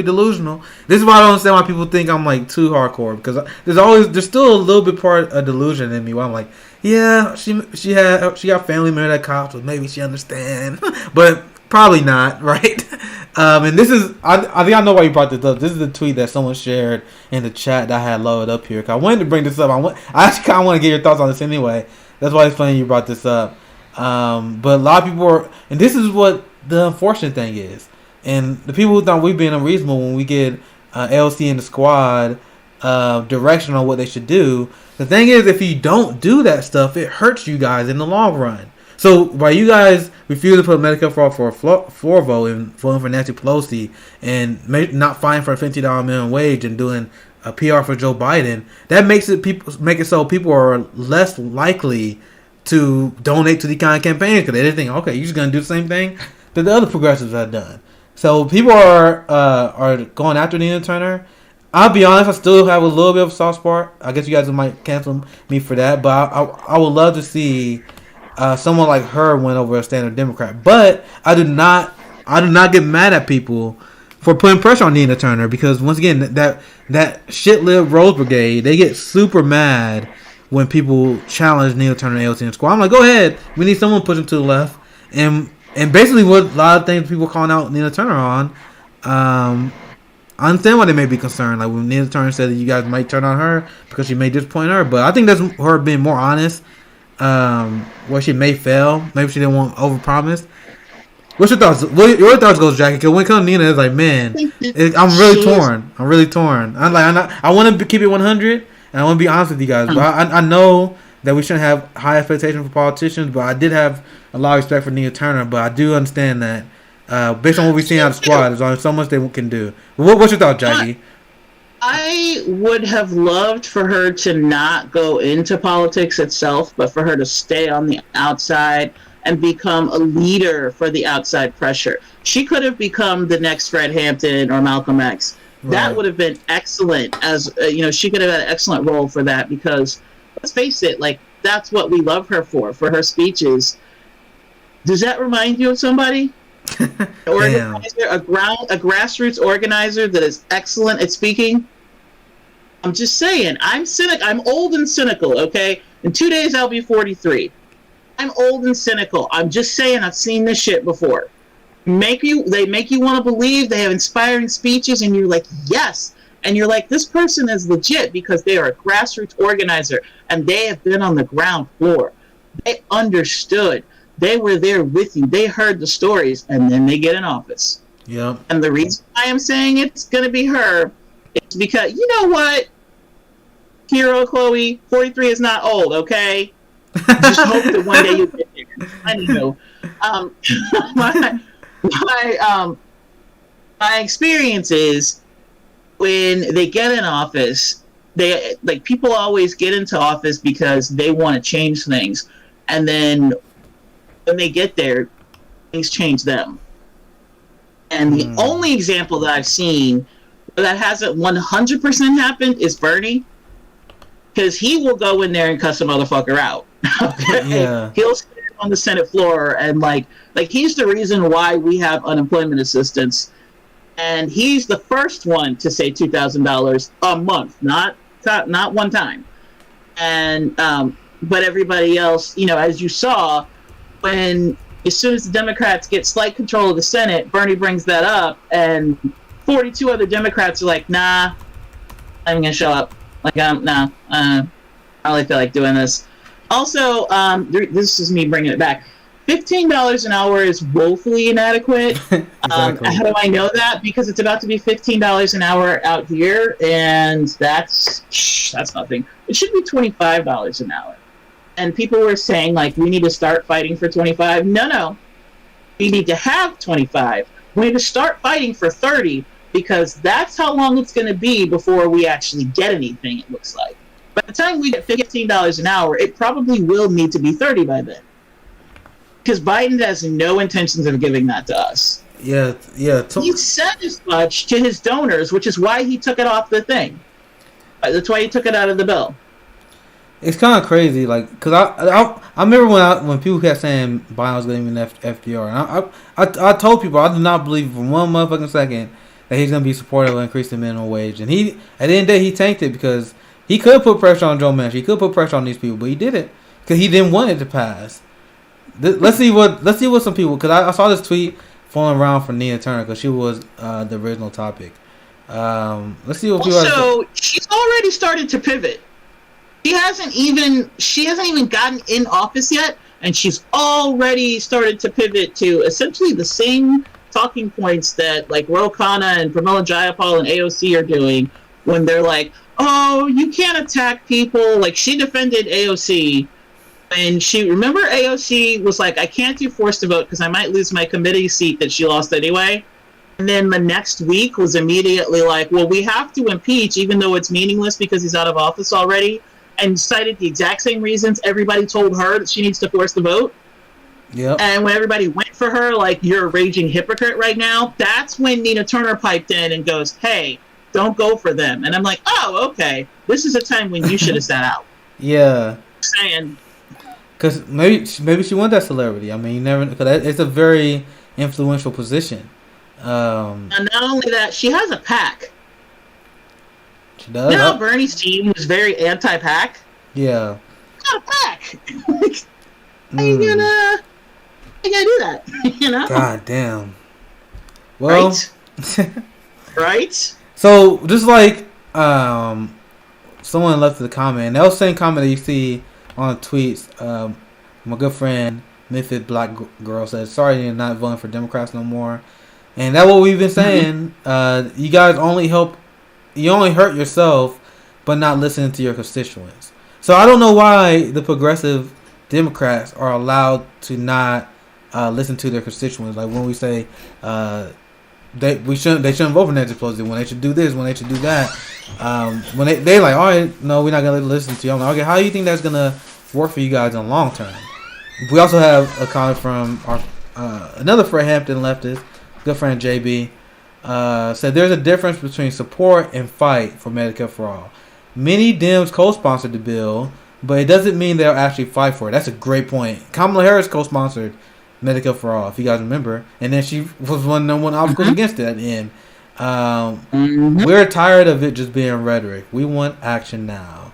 delusional. This is why I don't understand why people think I'm like too hardcore. Because there's still a little bit part of delusion in me where I'm like, yeah, she got family members that cops, but maybe she understand. But probably not, right? And this is, I think I know why you brought this up. This is the tweet that someone shared in the chat that I had loaded up here. Cause I wanted to bring this up. I actually kind of want to get your thoughts on this anyway. That's why it's funny you brought this up. But a lot of people are, and this is what the unfortunate thing is. And the people who thought we've been unreasonable when we get LC in the squad direction on what they should do. The thing is, if you don't do that stuff, it hurts you guys in the long run. So while you guys refuse to put Medicare for a floor vote and voting for Nancy Pelosi and not fighting for a $50 minimum wage and doing a PR for Joe Biden, that makes it so people are less likely to donate to the kind of campaigns because they think, okay, you're just gonna do the same thing that the other progressives have done. So people are going after Nina Turner. I'll be honest, I still have a little bit of a soft spot. I guess you guys might cancel me for that, but I would love to see someone like her win over a standard Democrat. But I do not get mad at people for putting pressure on Nina Turner because once again that shit-lived Rose Brigade, they get super mad when people challenge Nina Turner and AOC and Squad. I'm like, go ahead, we need someone pushing to the left, and basically what a lot of things people calling out Nina Turner on. I understand why they may be concerned. Like when Nina Turner said that you guys might turn on her because she may disappoint her, but I think that's her being more honest. Where she may fail, maybe she didn't want to overpromise. What's your thoughts? What your thoughts goes, Jackie? Because when it comes to Nina, it's like, man, I'm really torn. I want to keep it 100, and I want to be honest with you guys. But I know that we shouldn't have high expectations for politicians, but I did have a lot of respect for Nina Turner. But I do understand that based on what we've seen out of the squad, there's only so much they can do. What's your thought, Jackie? I would have loved for her to not go into politics itself, but for her to stay on the outside and become a leader for the outside pressure. She could have become the next Fred Hampton or Malcolm X. Right. That would have been excellent. As she could have had an excellent role for that because let's face it, like that's what we love her for her speeches. Does that remind you of somebody? An organizer, a grassroots organizer that is excellent at speaking? I'm just saying, I'm old and cynical, okay? In 2 days, I'll be 43. I'm old and cynical. I'm just saying, I've seen this shit before. They make you want to believe. They have inspiring speeches, and you're like, yes. And you're like, this person is legit because they are a grassroots organizer, and they have been on the ground floor. They understood. They were there with you. They heard the stories, and then they get in office. Yep. And the reason I am saying it's going to be her is because, you know what? Hero Chloe, 43 is not old, okay? Just hope that one day you get there. I know. My experience is when they get in office, they like people always get into office because they want to change things, and then when they get there, things change them. And the only example that I've seen that hasn't 100% happened is Bernie, because he will go in there and cuss a motherfucker out. Yeah. He'll stand on the Senate floor and like he's the reason why we have unemployment assistance, and he's the first one to say $2,000 a month, not one time. And but everybody else, you know, as you saw, as soon as the Democrats get slight control of the Senate, Bernie brings that up, and 42 other Democrats are like, nah, I'm gonna show up. Like, I don't really feel like doing this. Also, this is me bringing it back. $15 an hour is woefully inadequate. Exactly. How do I know that? Because it's about to be $15 an hour out here, and that's nothing. It should be $25 an hour. And people were saying, like, we need to start fighting for 25. No. We need to have 25. We need to start fighting for 30, because that's how long it's going to be before we actually get anything, it looks like. By the time we get $15 an hour, it probably will need to be 30 by then. Because Biden has no intentions of giving that to us. Yeah. He said as much to his donors, which is why he took it off the thing. That's why he took it out of the bill. It's kind of crazy, like, because I remember when people kept saying Biden was going to be an FDR, and I told people I do not believe for one motherfucking second that he's going to be supportive of increasing the minimum wage. And he, at the end of the day, he tanked it because he could put pressure on Joe Manchin. He could put pressure on these people, but he didn't because he didn't want it to pass. Let's see what some people, because I saw this tweet falling around for Nina Turner because she was the original topic. Let's see what people. Also, she's already started to pivot. She hasn't even gotten in office yet, and she's already started to pivot to essentially the same talking points that like Ro Khanna and Pramila Jayapal and AOC are doing when they're like, oh, you can't attack people. Like, she defended AOC, and remember AOC was like, I can't do forced to vote because I might lose my committee seat that she lost anyway. And then the next week was immediately like, well, we have to impeach even though it's meaningless because he's out of office already. And cited the exact same reasons everybody told her that she needs to force the vote. Yep. And when everybody went for her, like, you're a raging hypocrite right now, that's when Nina Turner piped in and goes, hey, don't go for them. And I'm like, oh, okay. This is a time when you should have sat out. Yeah. Saying. Because maybe she wanted that celebrity. I mean, you never, because it's a very influential position. And not only that, she has a PAC. She does. You know, Bernie's team was very anti-PAC. Yeah. Got a PAC. How you gonna do that? You know? God damn. Well, right? Right? So just like someone left the comment, and that was the same comment that you see on tweets. My good friend Mythic Black Girl says, "Sorry, you're not voting for Democrats no more," and that's what we've been saying. You guys you only hurt yourself, but not listening to your constituents. So I don't know why the progressive Democrats are allowed to not listen to their constituents. Like when we say they shouldn't vote for Nancy Pelosi, when they should do this, when they should do that. When they like, all right, no, we're not gonna listen to you. I'm like, okay, how do you think that's gonna work for you guys in the long term? We also have a comment from our another Fred Hampton leftist, good friend JB. Said there's a difference between support and fight for Medicare for all. Many Dems co-sponsored the bill, but it doesn't mean they'll actually fight for it. That's a great point. Kamala Harris co-sponsored Medicare for All, if you guys remember, and then she was one of the one obstacles against it at the end. We're tired of it just being rhetoric. We want action now.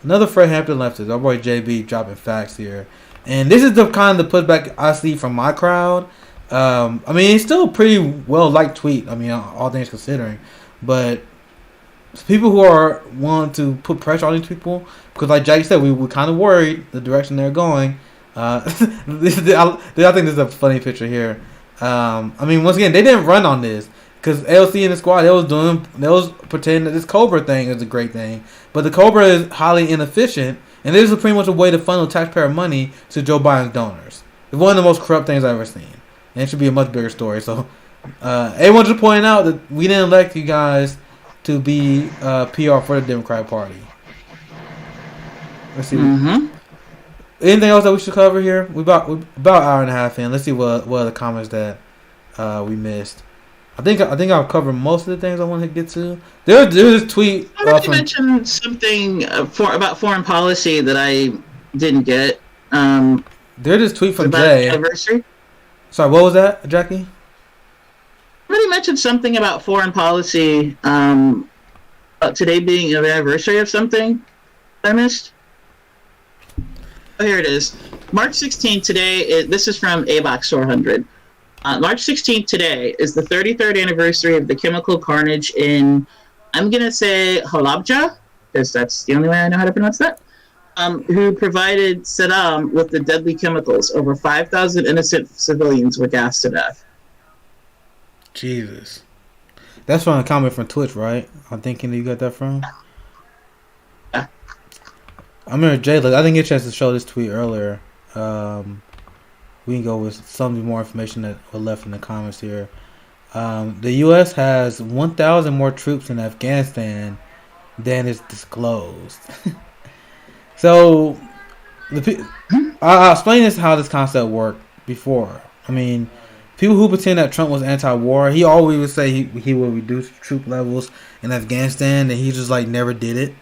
Another Fred Hampton leftist, our boy JB, dropping facts here, and this is the kind of the pushback I see from my crowd. I mean, it's still a pretty well liked tweet. I mean, all things considering, but people who are wanting to put pressure on these people, because like Jackie said, we're kind of worried the direction they're going. I think this is a funny picture here. I mean, once again, they didn't run on this because AOC and the squad they was pretending that this Cobra thing is a great thing, but the Cobra is highly inefficient, and this is pretty much a way to funnel taxpayer money to Joe Biden's donors. It's one of the most corrupt things I've ever seen, and it should be a much bigger story. So, everyone's just pointing out that we didn't elect you guys to be PR for the Democratic Party. Let's see. Anything else that we should cover here? We about an hour and a half in. Let's see what other comments that we missed. I think I'll cover most of the things I want to get to. There's this tweet. I already mentioned something about foreign policy that I didn't get. There's this tweet from about Jay. Anniversary. Sorry, what was that, Jackie? I already mentioned something about foreign policy. About today being an anniversary of something I missed. Oh, here it is. March 16th today. This is from ABOX 400. March 16th today is the 33rd anniversary of the chemical carnage in, I'm going to say, Halabja, because that's the only way I know how to pronounce that, who provided Saddam with the deadly chemicals. Over 5,000 innocent civilians were gassed to death. Jesus. That's from a comment from Twitch, right? I'm thinking you got that from? Yeah. I remember Jay, I didn't get a chance to show this tweet earlier. We can go with some more information that was left in the comments here. The U.S. has 1,000 more troops in Afghanistan than is disclosed. So, I'll explain how this concept worked before. I mean, people who pretend that Trump was anti-war, he always would say he would reduce troop levels in Afghanistan, and he just like never did it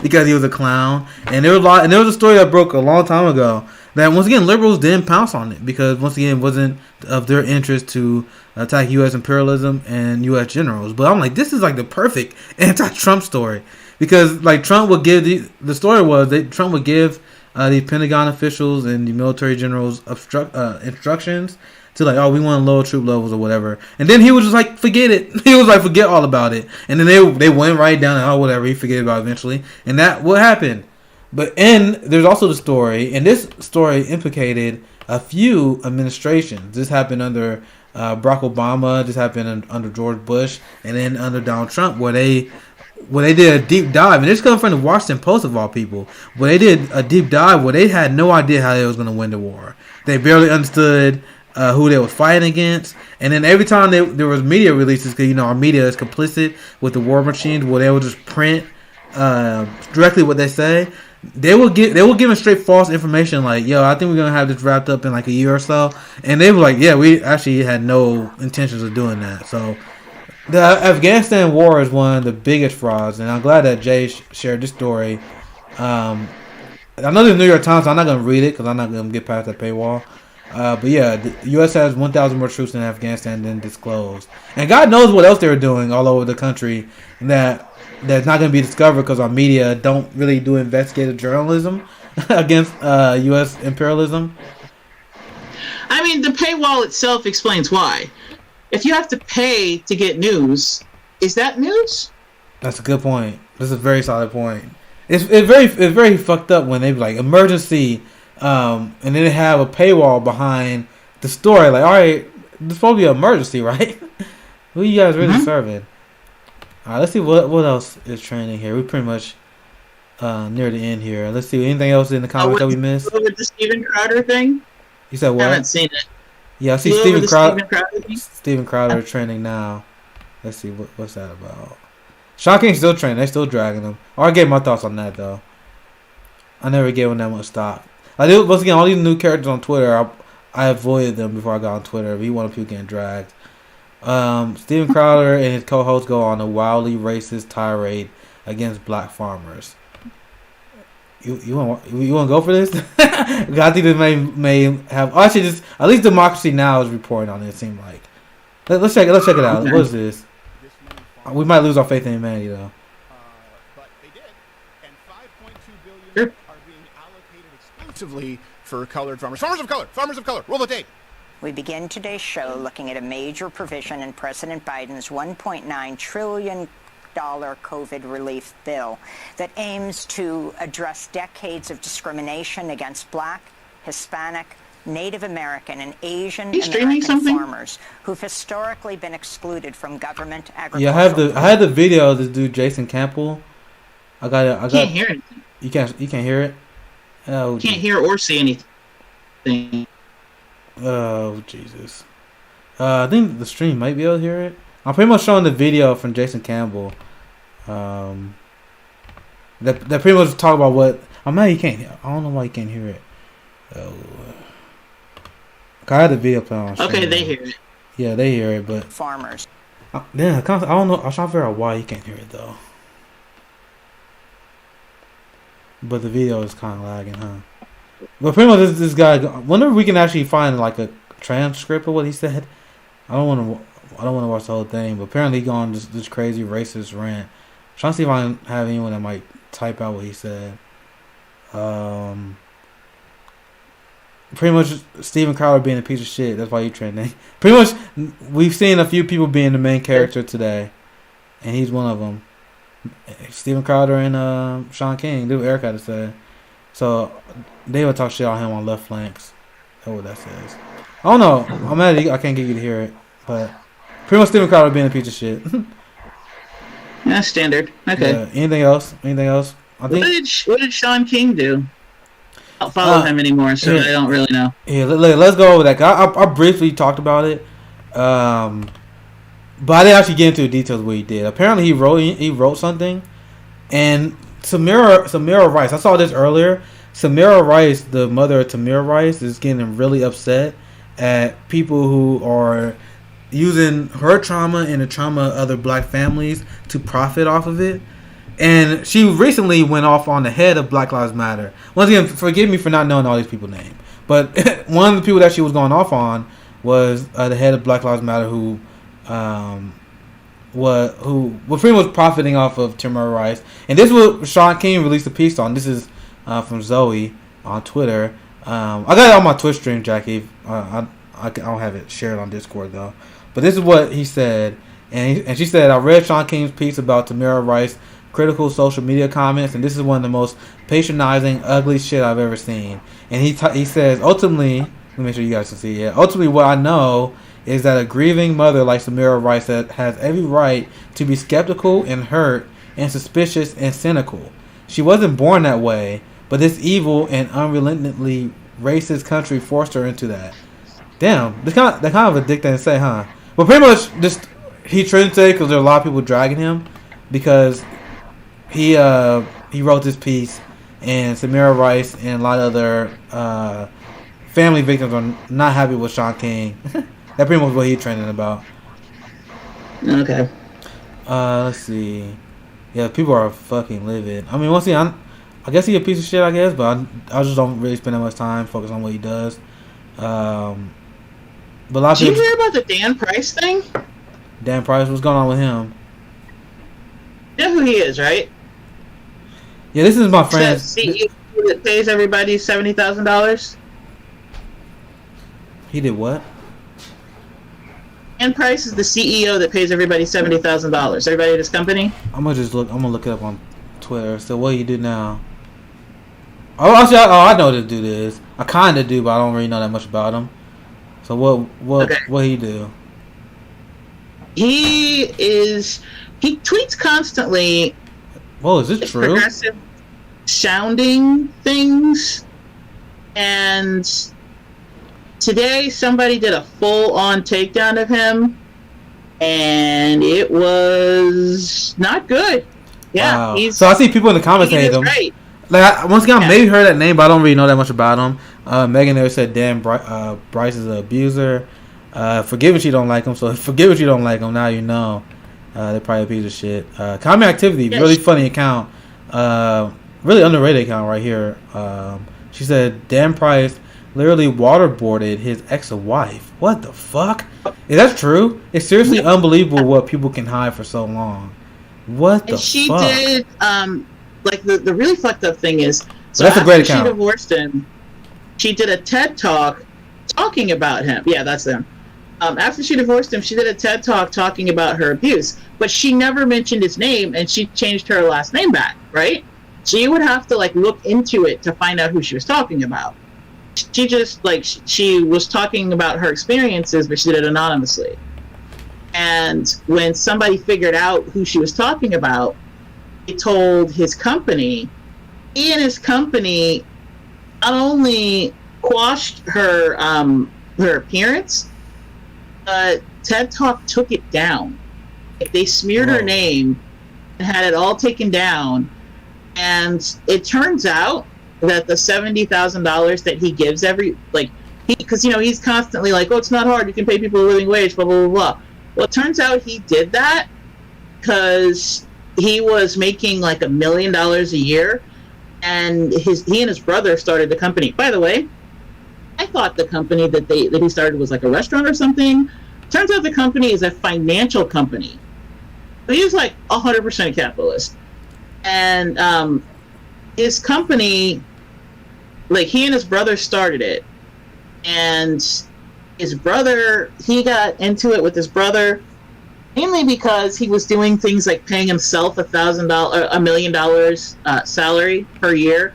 because he was a clown. And there was a story that broke a long time ago that once again liberals didn't pounce on it because once again it wasn't of their interest to attack U.S. imperialism and U.S. generals. But I'm like, this is like the perfect anti-Trump story because like Trump would give the story was that Trump would give these Pentagon officials and the military generals instructions to like, oh, we want lower troop levels or whatever, and then he was just like, forget it. He was like, forget all about it, and then they went right down and oh, whatever, he forget about it eventually, and that what happened. But there's also the story, and this story implicated a few administrations. This happened under Barack Obama. This happened under George Bush, and then under Donald Trump, where they did a deep dive, and this comes from the Washington Post of all people, where they did a deep dive where they had no idea how they was going to win the war. They barely understood who they was fighting against, and then every time there was media releases, because our media is complicit with the war machines, where they would just print directly what they say. They will give straight false information like, yo, I think we're gonna have this wrapped up in like a year or so, and they were like, yeah, we actually had no intentions of doing that. So the Afghanistan war is one of the biggest frauds, and I'm glad that Jay shared this story. I know the New York Times, so I'm not gonna read it because I'm not gonna get past that paywall. But yeah, the U.S. has 1,000 more troops in Afghanistan than disclosed, and God knows what else they were doing all over the country that's not going to be discovered because our media don't really do investigative journalism against U.S. imperialism. I mean, the paywall itself explains why. If you have to pay to get news, is that news? That's a good point. That's a very solid point. It's very fucked up when they be like emergency, and then they have a paywall behind the story. Like, all right, this supposed to be an emergency, right? Who you guys really serving? All right, let's see what else is trending here. We pretty much near the end here. Let's see anything else in the comments that we missed. With the Steven Crowder thing. You said what? I haven't seen it. Yeah, I see Steven Crowder trending now. Let's see what's that about. Sean King's still trending. They're still dragging him. I gave my thoughts on that though. I never gave him that much stock. Once again, all these new characters on Twitter, I avoided them before I got on Twitter. He wanted people getting dragged. Steven Crowder and his co-host go on a wildly racist tirade against black farmers. You want to go for this? I think this may have actually just at least Democracy Now is reporting on it. It seemed like let's check it out. Okay. What is this? We might lose our faith in humanity though. But they did, and $5.2 billion are being allocated exclusively for colored farmers. Farmers of color. Roll the tape. We begin today's show looking at a major provision in President Biden's $1.9 trillion COVID relief bill that aims to address decades of discrimination against Black, Hispanic, Native American, and Asian American farmers who've historically been excluded from government agriculture. Yeah, I had the video of this dude Jason Campbell. I can't hear it. You can't hear it. Oh, can't hear or see anything. Oh Jesus. I think the stream might be able to hear it. I'm pretty much showing the video from Jason Campbell. That pretty much talk about what. I'm mad you can't hear. I don't know why you can't hear it. Oh. I had the video playing on stream. Okay, they hear it. Yeah, they hear it, but farmers. I don't know. I'm trying to figure out why you can't hear it though. But the video is kind of lagging, huh? But pretty much this guy. Whenever we can actually find like a transcript of what he said. I don't want to watch the whole thing, but apparently he gone this crazy racist rant. I'm trying to see if I can have anyone that might type out what he said. Pretty much Steven Crowder being a piece of shit. That's why you trending. Pretty much we've seen a few people being the main character today, and he's one of them. Steven Crowder and Sean King. Do what Eric had to say. So they would talk shit on him on left flanks. That's what that says. I don't know. I'm mad at you. I can't get you to hear it, but pretty much Steven Crowder being a piece of shit. That's standard. Okay. Yeah. Anything else? I think. What did Sean King do? I don't follow him anymore, so I don't really know. Yeah, let's go over that. I briefly talked about it, but I didn't actually get into the details of what he did. Apparently, he wrote something, and Samira Rice. I saw this earlier. Samira Rice, the mother of Tamir Rice, is getting really upset at people who are using her trauma and the trauma of other Black families to profit off of it. And she recently went off on the head of Black Lives Matter. Once again, forgive me for not knowing all these people's names, but one of the people that she was going off on was the head of Black Lives Matter, who was pretty much profiting off of Tamir Rice. And this was Sean King released a piece on. This is from Zoe on Twitter. I got it on my Twitch stream, Jackie. I don't have it shared on Discord though. But this is what he said, and she said, "I read Sean King's piece about Tamir Rice critical social media comments, and this is one of the most patronizing, ugly shit I've ever seen." And he says, ultimately, let me make sure you guys can see it. Ultimately, what I know is that a grieving mother like Samira Rice has every right to be skeptical and hurt and suspicious and cynical. She wasn't born that way, but this evil and unrelentingly racist country forced her into that. Damn, that's kind of a dick thing to say, huh? But pretty much, he trended today because there are a lot of people dragging him because he wrote this piece, and Samira Rice and a lot of other family victims are not happy with Sean King. That's pretty much what he's trending about. Okay. Let's see. Yeah, people are fucking livid. I mean, once again, I guess he's a piece of shit, I guess, but I just don't really spend that much time focus on what he does. But a lot of Did people, you hear about the Dan Price thing? Dan Price, what's going on with him? You know who he is, right? Yeah, this is my friend. CEO that pays everybody $70,000. He did what? Dan Price is the CEO that pays everybody $70,000. Everybody at his company. I'm gonna look it up on Twitter. So what do you do now? I know this dude is. I kind of do, but I don't really know that much about him. So what he do? He tweets constantly. Whoa, is this true? Progressive sounding things, and today somebody did a full-on takedown of him, and it was not good. Yeah, wow. So I see people in the comments hate him. Right. Like once again, I maybe heard that name, but I don't really know that much about him. Megan there said, "Dan Bryce is an abuser." Forgive if you don't like him. So forgive if you don't like him. Now you know. They're probably a piece of shit. Comment Activity, really funny account. really underrated account right here. She said Dan Price literally waterboarded his ex-wife. What the fuck? Is that true? It's seriously unbelievable what people can hide for so long. What the she fuck? did, like, the really fucked up thing is, so that's a great after account. she divorced him, she did a TED Talk talking about him. Yeah, that's them. After she divorced him, she did a TED Talk talking about her abuse, but she never mentioned his name, and she changed her last name back, right? So you would have to, like, look into it to find out who she was talking about. She just, like, she was talking about her experiences, but she did it anonymously. And when somebody figured out who she was talking about, he told his company. He and his company not only quashed her her appearance, but TED Talk took it down. They smeared her name and had it all taken down. And it turns out that the $70,000 that he gives because he's constantly like, oh, it's not hard, you can pay people a living wage, blah blah blah blah. Well, it turns out he did that because he was making like $1 million a year, and he and his brother started the company. By the way, I thought the company that he started was like a restaurant or something. Turns out the company is a financial company. But he's like 100% a capitalist, and his company, like, he and his brother started it, and his brother, he got into it with his brother mainly because he was doing things like paying himself $1 million salary per year,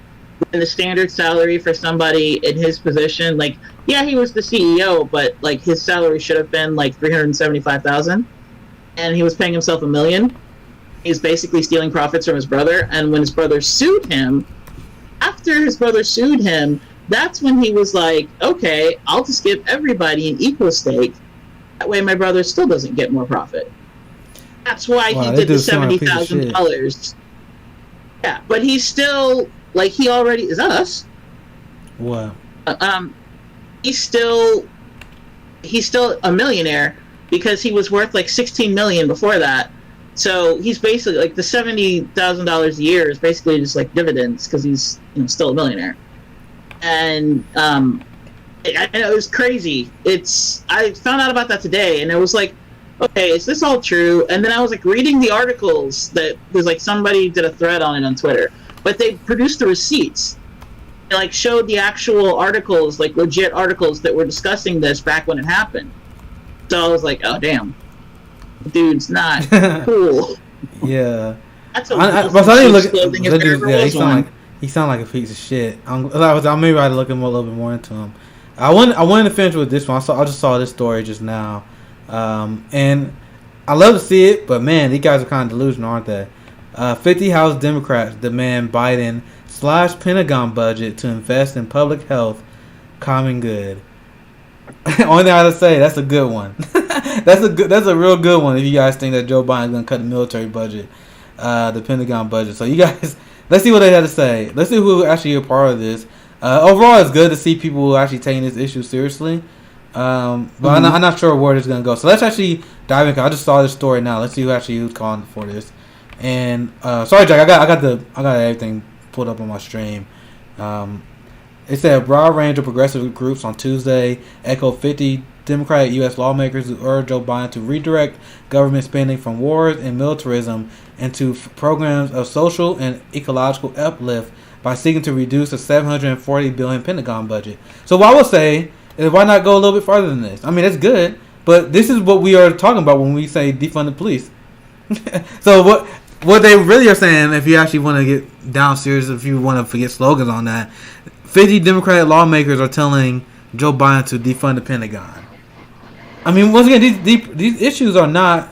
and the standard salary for somebody in his position, like, yeah, he was the CEO, but like his salary should have been like $375,000, and he was paying himself $1 million. He's basically stealing profits from his brother, and when his brother sued him, after his brother sued him, that's when he was like, okay, I'll just give everybody an equal stake. That way my brother still doesn't get more profit. That's why he did the $70,000. Yeah, but he's still, like, he already, is that us? Wow. He's still a millionaire because he was worth like $16 million before that. So he's basically, like, the $70,000 a year is basically just like dividends because he's still a millionaire. And it was crazy. I found out about that today, and it was like, okay, is this all true? And then I was like reading the articles that there's like somebody did a thread on it on Twitter, but they produced the receipts. They like showed the actual articles, like legit articles that were discussing this back when it happened. So I was like, oh damn, dude's not cool. Yeah. That's a he sound like a piece of shit. I maybe I had to look him a little bit more into him. I wanted to finish with this one. I just saw this story just now, and I love to see it, but man, these guys are kind of delusional, aren't they? 50 House Democrats demand Biden slash Pentagon budget to invest in public health, common good. Only thing I have to say, that's a good one. That's a real good one. If you guys think that Joe Biden's gonna cut the military budget, the Pentagon budget, so you guys. Let's see what they had to say. Let's see who actually are part of this. Overall, it's good to see people actually taking this issue seriously. But I'm not sure where it's going to go. So let's actually dive in. I just saw this story now. Let's see who's calling for this. And sorry, Jack, I got everything pulled up on my stream. It said a broad range of progressive groups on Tuesday echoed 50 Democratic U.S. lawmakers who urged Joe Biden to redirect government spending from wars and militarism into programs of social and ecological uplift by seeking to reduce the $740 billion Pentagon budget. So what I will say is, why not go a little bit farther than this? I mean, it's good, but this is what we are talking about when we say defund the police. So what they really are saying, if you actually want to get down serious, if you want to forget slogans on that, 50 Democratic lawmakers are telling Joe Biden to defund the Pentagon. I mean, once again, these issues are not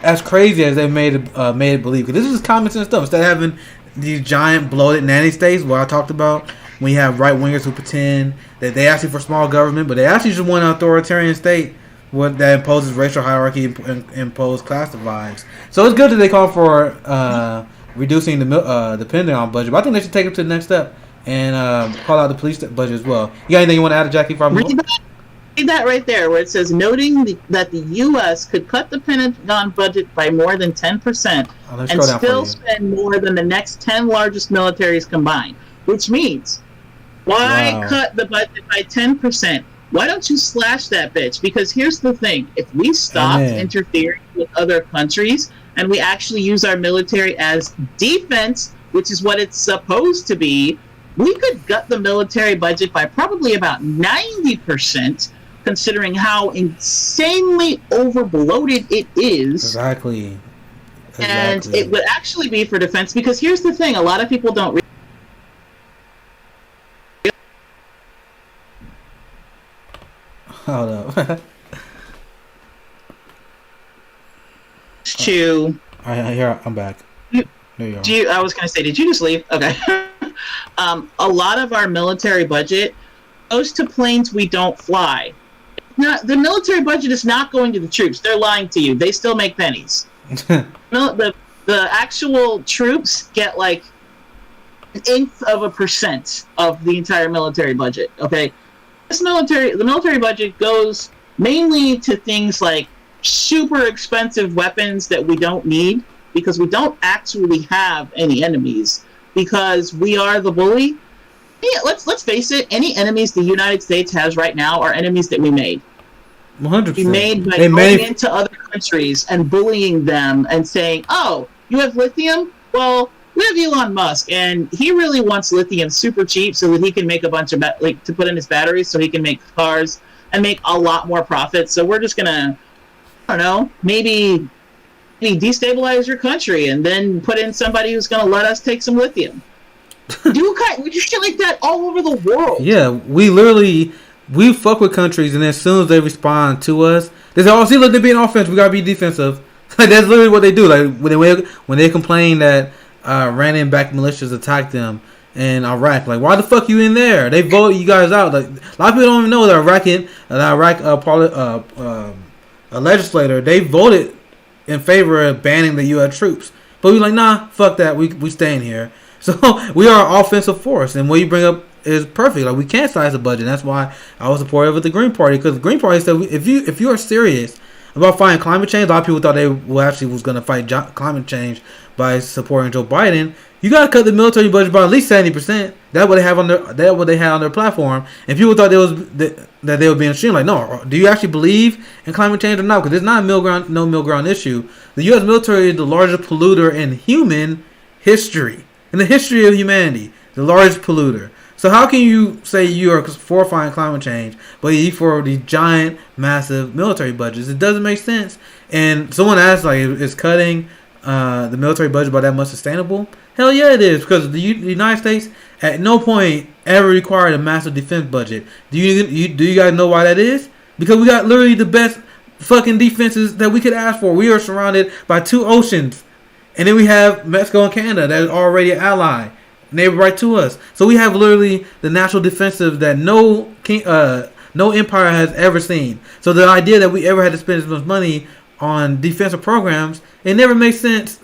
as crazy as they made it believe. Because this is common sense stuff. Instead of having these giant bloated nanny states, where I talked about, when you have right wingers who pretend that they actually for small government, but they actually just want an authoritarian state that imposes racial hierarchy and impose class divides. So it's good that they call for reducing the Pentagon budget, but I think they should take it to the next step and call out the police budget as well. You got anything you want to add, Jackie? that right there where it says that the U.S. could cut the Pentagon budget by more than 10% and still spend more than the next 10 largest militaries combined, which means why cut the budget by 10%? Why don't you slash that bitch? Because here's the thing. If we stopped interfering with other countries and we actually use our military as defense, which is what it's supposed to be, we could gut the military budget by probably about 90%, considering how insanely overbloated it is. Exactly. And it would actually be for defense, because here's the thing. A lot of people don't Hold up. Here, I'm back. There you go. I was going to say, did you just leave? Okay. A lot of our military budget goes to planes we don't fly. The military budget is not going to the troops. They're lying to you. They still make pennies. The actual troops get like 0.1% of the entire military budget. Okay, the military budget goes mainly to things like super expensive weapons that we don't need because we don't actually have any enemies because we are the bully. Yeah, let's face it. Any enemies the United States has right now are enemies that we made. 100%. We made by going into other countries and bullying them and saying, "Oh, you have lithium? Well, we have Elon Musk, and he really wants lithium super cheap so that he can make a bunch of to put in his batteries so he can make cars and make a lot more profit. So we're just gonna, I don't know, maybe destabilize your country and then put in somebody who's gonna let us take some lithium." We do shit like that all over the world. Yeah, we fuck with countries, and as soon as they respond to us, they say, "Oh, see, look, they're being offensive. We gotta be defensive." Like that's literally what they do. Like when they complain that Iranian-backed militias attacked them in Iraq, like why the fuck you in there? They voted you guys out. Like a lot of people don't even know that a legislator, they voted in favor of banning the U.S. troops, but we like, nah, fuck that. We staying here. So we are an offensive force, and what you bring up is perfect. Like we can't size the budget. That's why I was supportive of the Green Party, because the Green Party said if you are serious about fighting climate change, a lot of people thought they was going to fight climate change by supporting Joe Biden. You got to cut the military budget by at least 70%. That's what they have on their platform. And people thought that they were being extreme. Like, no, do you actually believe in climate change or not? Because it's not a no middle ground issue. The U.S. military is the largest polluter in human history. In the history of humanity, the largest polluter. So how can you say you are for fighting climate change, but you for these giant, massive military budgets? It doesn't make sense. And someone asked, like, is cutting the military budget by that much sustainable? Hell yeah, it is, because the United States at no point ever required a massive defense budget. Do you guys know why that is? Because we got literally the best fucking defenses that we could ask for. We are surrounded by 2 oceans. And then we have Mexico and Canada that is already an ally, neighbor right to us. So we have literally the natural defensive that no empire has ever seen. So the idea that we ever had to spend as much money on defensive programs, it never makes sense.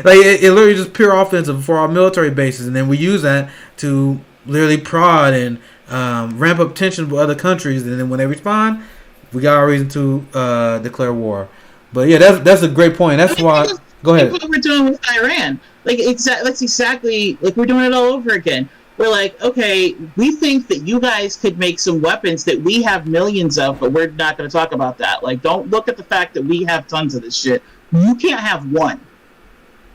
Like it literally just pure offensive for our military bases, and then we use that to literally prod and ramp up tension with other countries. And then when they respond, we got our reason to declare war. But yeah, that's a great point. That's why. Go ahead. What we're doing with Iran, that's exactly like we're doing it all over again. We're like, okay, we think that you guys could make some weapons that we have millions of, but we're not going to talk about that. Like, don't look at the fact that we have tons of this shit. You can't have one.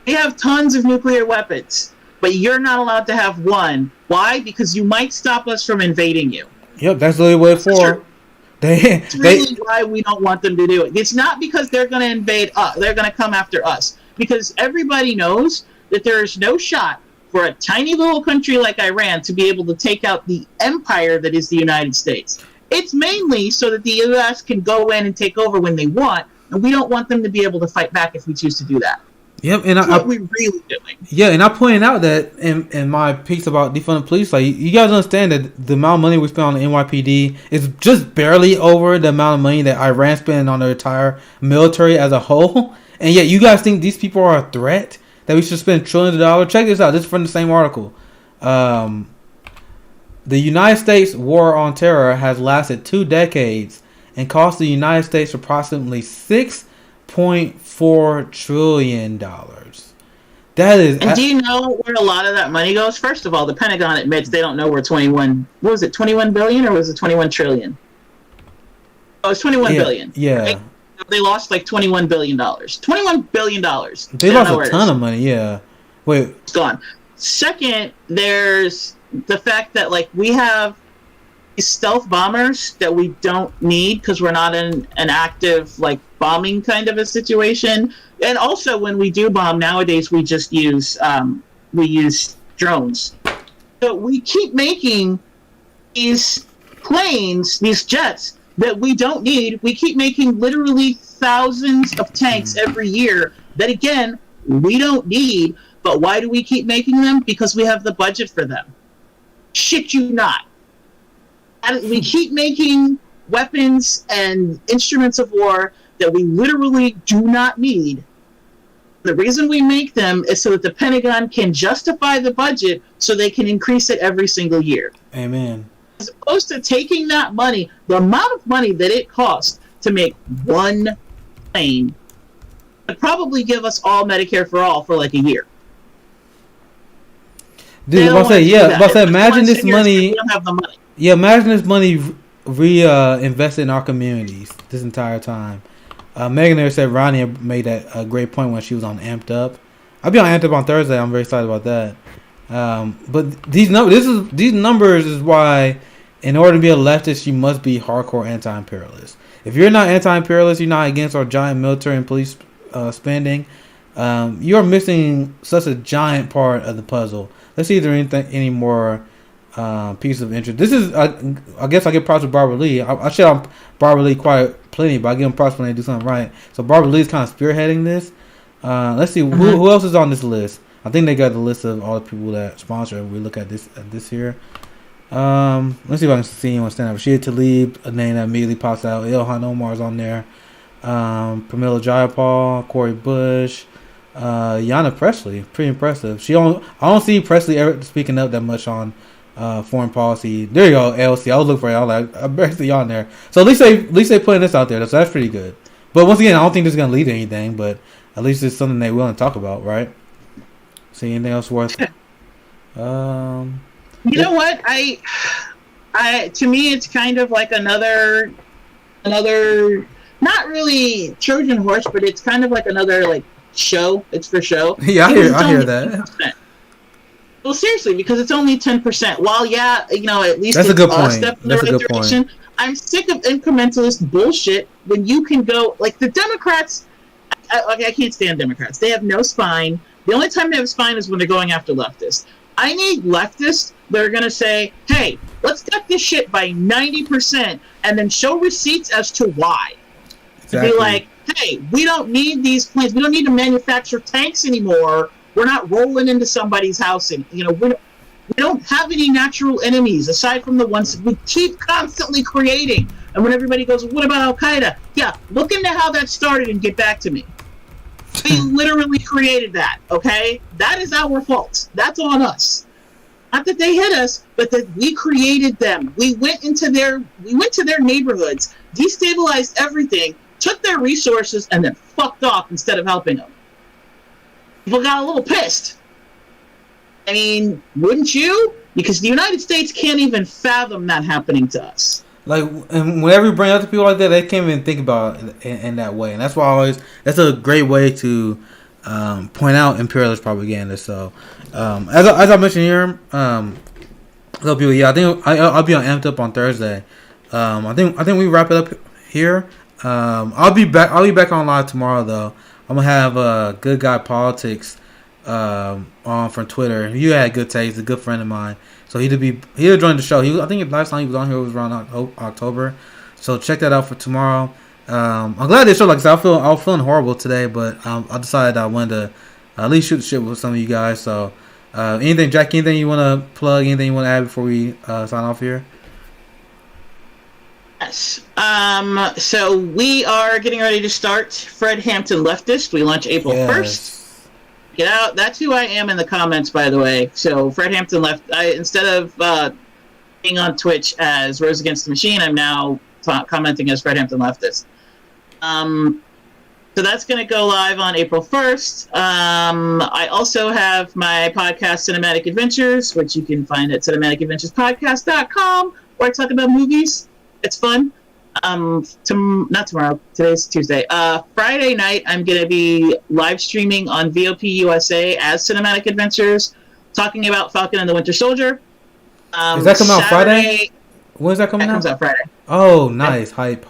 We have tons of nuclear weapons, but you're not allowed to have one. Why? Because you might stop us from invading you. Yep, that's literally what it's for. That's really why we don't want them to do it. It's not because they're going to invade us. They're going to come after us. Because everybody knows that there is no shot for a tiny little country like Iran to be able to take out the empire that is the United States. It's mainly so that the U.S. can go in and take over when they want, and we don't want them to be able to fight back if we choose to do that. Yep, and that's what we're really doing. Yeah, and I pointed out that in my piece about defunding police, like you guys understand that the amount of money we spend on the NYPD is just barely over the amount of money that Iran spent on their entire military as a whole, and yet you guys think these people are a threat, that we should spend trillions of dollars. Check this out. This is from the same article. The United States war on terror has lasted 2 decades and cost the United States approximately $6.4 trillion. That is. And do you know where a lot of that money goes? First of all, the Pentagon admits they don't know where 21. What was it? 21 billion or was it 21 trillion? Oh, it's 21 billion. Yeah. Right? They lost like $21 billion. $21 billion. They lost a ton of money. Yeah. Wait. It's gone. Second, there's the fact that like we have these stealth bombers that we don't need because we're not in an active like bombing kind of a situation. And also, when we do bomb nowadays, we just use drones. So we keep making these planes, these jets that we don't need. We keep making literally thousands of tanks every year that, again, we don't need. But why do we keep making them? Because we have the budget for them. Shit you not. And we keep making weapons and instruments of war that we literally do not need. The reason we make them is so that the Pentagon can justify the budget so they can increase it every single year. Amen. As opposed to taking that money, the amount of money that it costs to make one plane would probably give us all Medicare for all for like a year. Dude, I'll say, imagine this money. We don't have the money. Yeah, imagine this money invested in our communities this entire time. Megan there said Ronnie made a great point when she was on Amped Up. I'll be on Amped Up on Thursday. I'm very excited about that. But these numbers is why, in order to be a leftist, you must be hardcore anti-imperialist. If you're not anti-imperialist, you're not against our giant military and police spending. You're missing such a giant part of the puzzle. Let's see if there's any more piece of interest. This is, I guess I give props to Barbara Lee. I shit on Barbara Lee quite plenty, but I give them props when they do something right. So Barbara Lee is kind of spearheading this. Let's see who else is on this list. I think they got the list of all the people that sponsor. We look at this here. Let's see if I can see anyone stand up. Rashida Tlaib, a name that immediately pops out. Ilhan Omar's on there. Pramila Jayapal, Corey Bush, Yana Presley, pretty impressive. I don't see Presley ever speaking up that much on foreign policy. There you go, LC. I was looking for it. I was like, I better see y'all on there. So at least they putting this out there. So that's pretty good. But once again, I don't think this is gonna lead to anything. But at least it's something they willing to talk about, right? See anything else worth? You know what? I to me, it's kind of like another, not really Trojan horse, but it's kind of like another like show. It's for show. Yeah, I hear that. 10%. Well, seriously, because it's only 10%. While at least that's it's a good a point. step in That's the a right good direction. point. I'm sick of incrementalist bullshit when you can go like the Democrats. I can't stand Democrats. They have no spine. The only time they have spine is when they're going after leftists. I need leftists that are going to say, hey, let's cut this shit by 90% and then show receipts as to why. Exactly. To be like, hey, we don't need these planes. We don't need to manufacture tanks anymore. We're not rolling into somebody's house. And, we don't have any natural enemies aside from the ones that we keep constantly creating. And when everybody goes, what about Al-Qaeda? Yeah, look into how that started and get back to me. We literally created that, okay? That is our fault. That's on us. Not that they hit us, but that we created them. We went to their neighborhoods, destabilized everything, took their resources, and then fucked off instead of helping them. People got a little pissed. I mean, wouldn't you? Because the United States can't even fathom that happening to us. Like, and whenever you bring up to people like that, they can't even think about it in that way. And that's why that's a great way to point out imperialist propaganda. So, as I mentioned here, other people, yeah, I think I'll be on Amped Up on Thursday. I think we wrap it up here. I'll be back on live tomorrow though. I'm gonna have Good Guy Politics on from Twitter. He had good taste, a good friend of mine. So he'll join the show. I think last time he was on here was around October. So check that out for tomorrow. I'm glad they showed. Like I said, I was feeling horrible today, but I decided I wanted to at least shoot the shit with some of you guys. So anything, Jack? Anything you want to plug? Anything you want to add before we sign off here? Yes. So we are getting ready to start Fred Hampton Leftist. We launch April 1st. Get out. That's who I am in the comments, by the way. So Fred Hampton instead of being on Twitch as Rose Against the Machine, I'm now commenting as Fred Hampton Leftist. So that's going to go live on April 1st. I also have my podcast, Cinematic Adventures, which you can find at cinematicadventurespodcast.com, where I talk about movies. It's fun. Not tomorrow. Today's Tuesday. Friday night, I'm going to be live streaming on VOP USA as Cinematic Adventures, talking about Falcon and the Winter Soldier. Is that coming out Friday? When is that coming out? That comes out Friday. Oh, nice. Hype.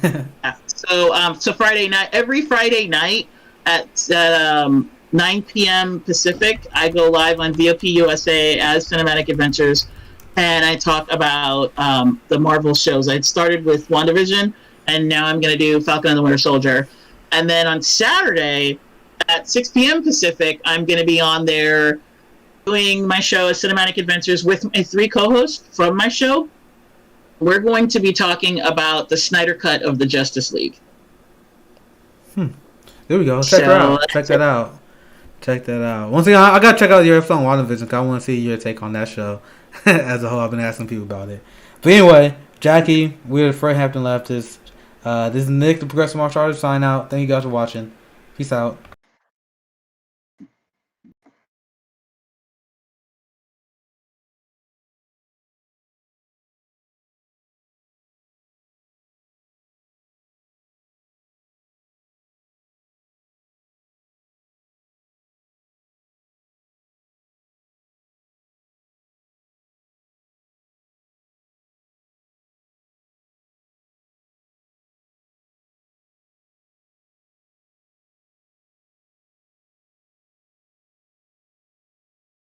Yeah. So Friday night, every Friday night at 9 p.m. Pacific, I go live on VOP USA as Cinematic Adventures, and I talk about the Marvel shows. I started with WandaVision, and now I'm going to do Falcon and the Winter Soldier. And then on Saturday at 6 p.m. Pacific, I'm going to be on there doing my show as Cinematic Adventures with my 3 co-hosts from my show. We're going to be talking about the Snyder Cut of the Justice League. There we go. Check that out. Once again, I gotta check out your episode on WandaVision because I want to see your take on that show as a whole. I've been asking people about it. But anyway, Jackie, we're the Fred Hampton Leftists. This is Nick, the Progressive Martial Artist, sign out. Thank you guys for watching. Peace out.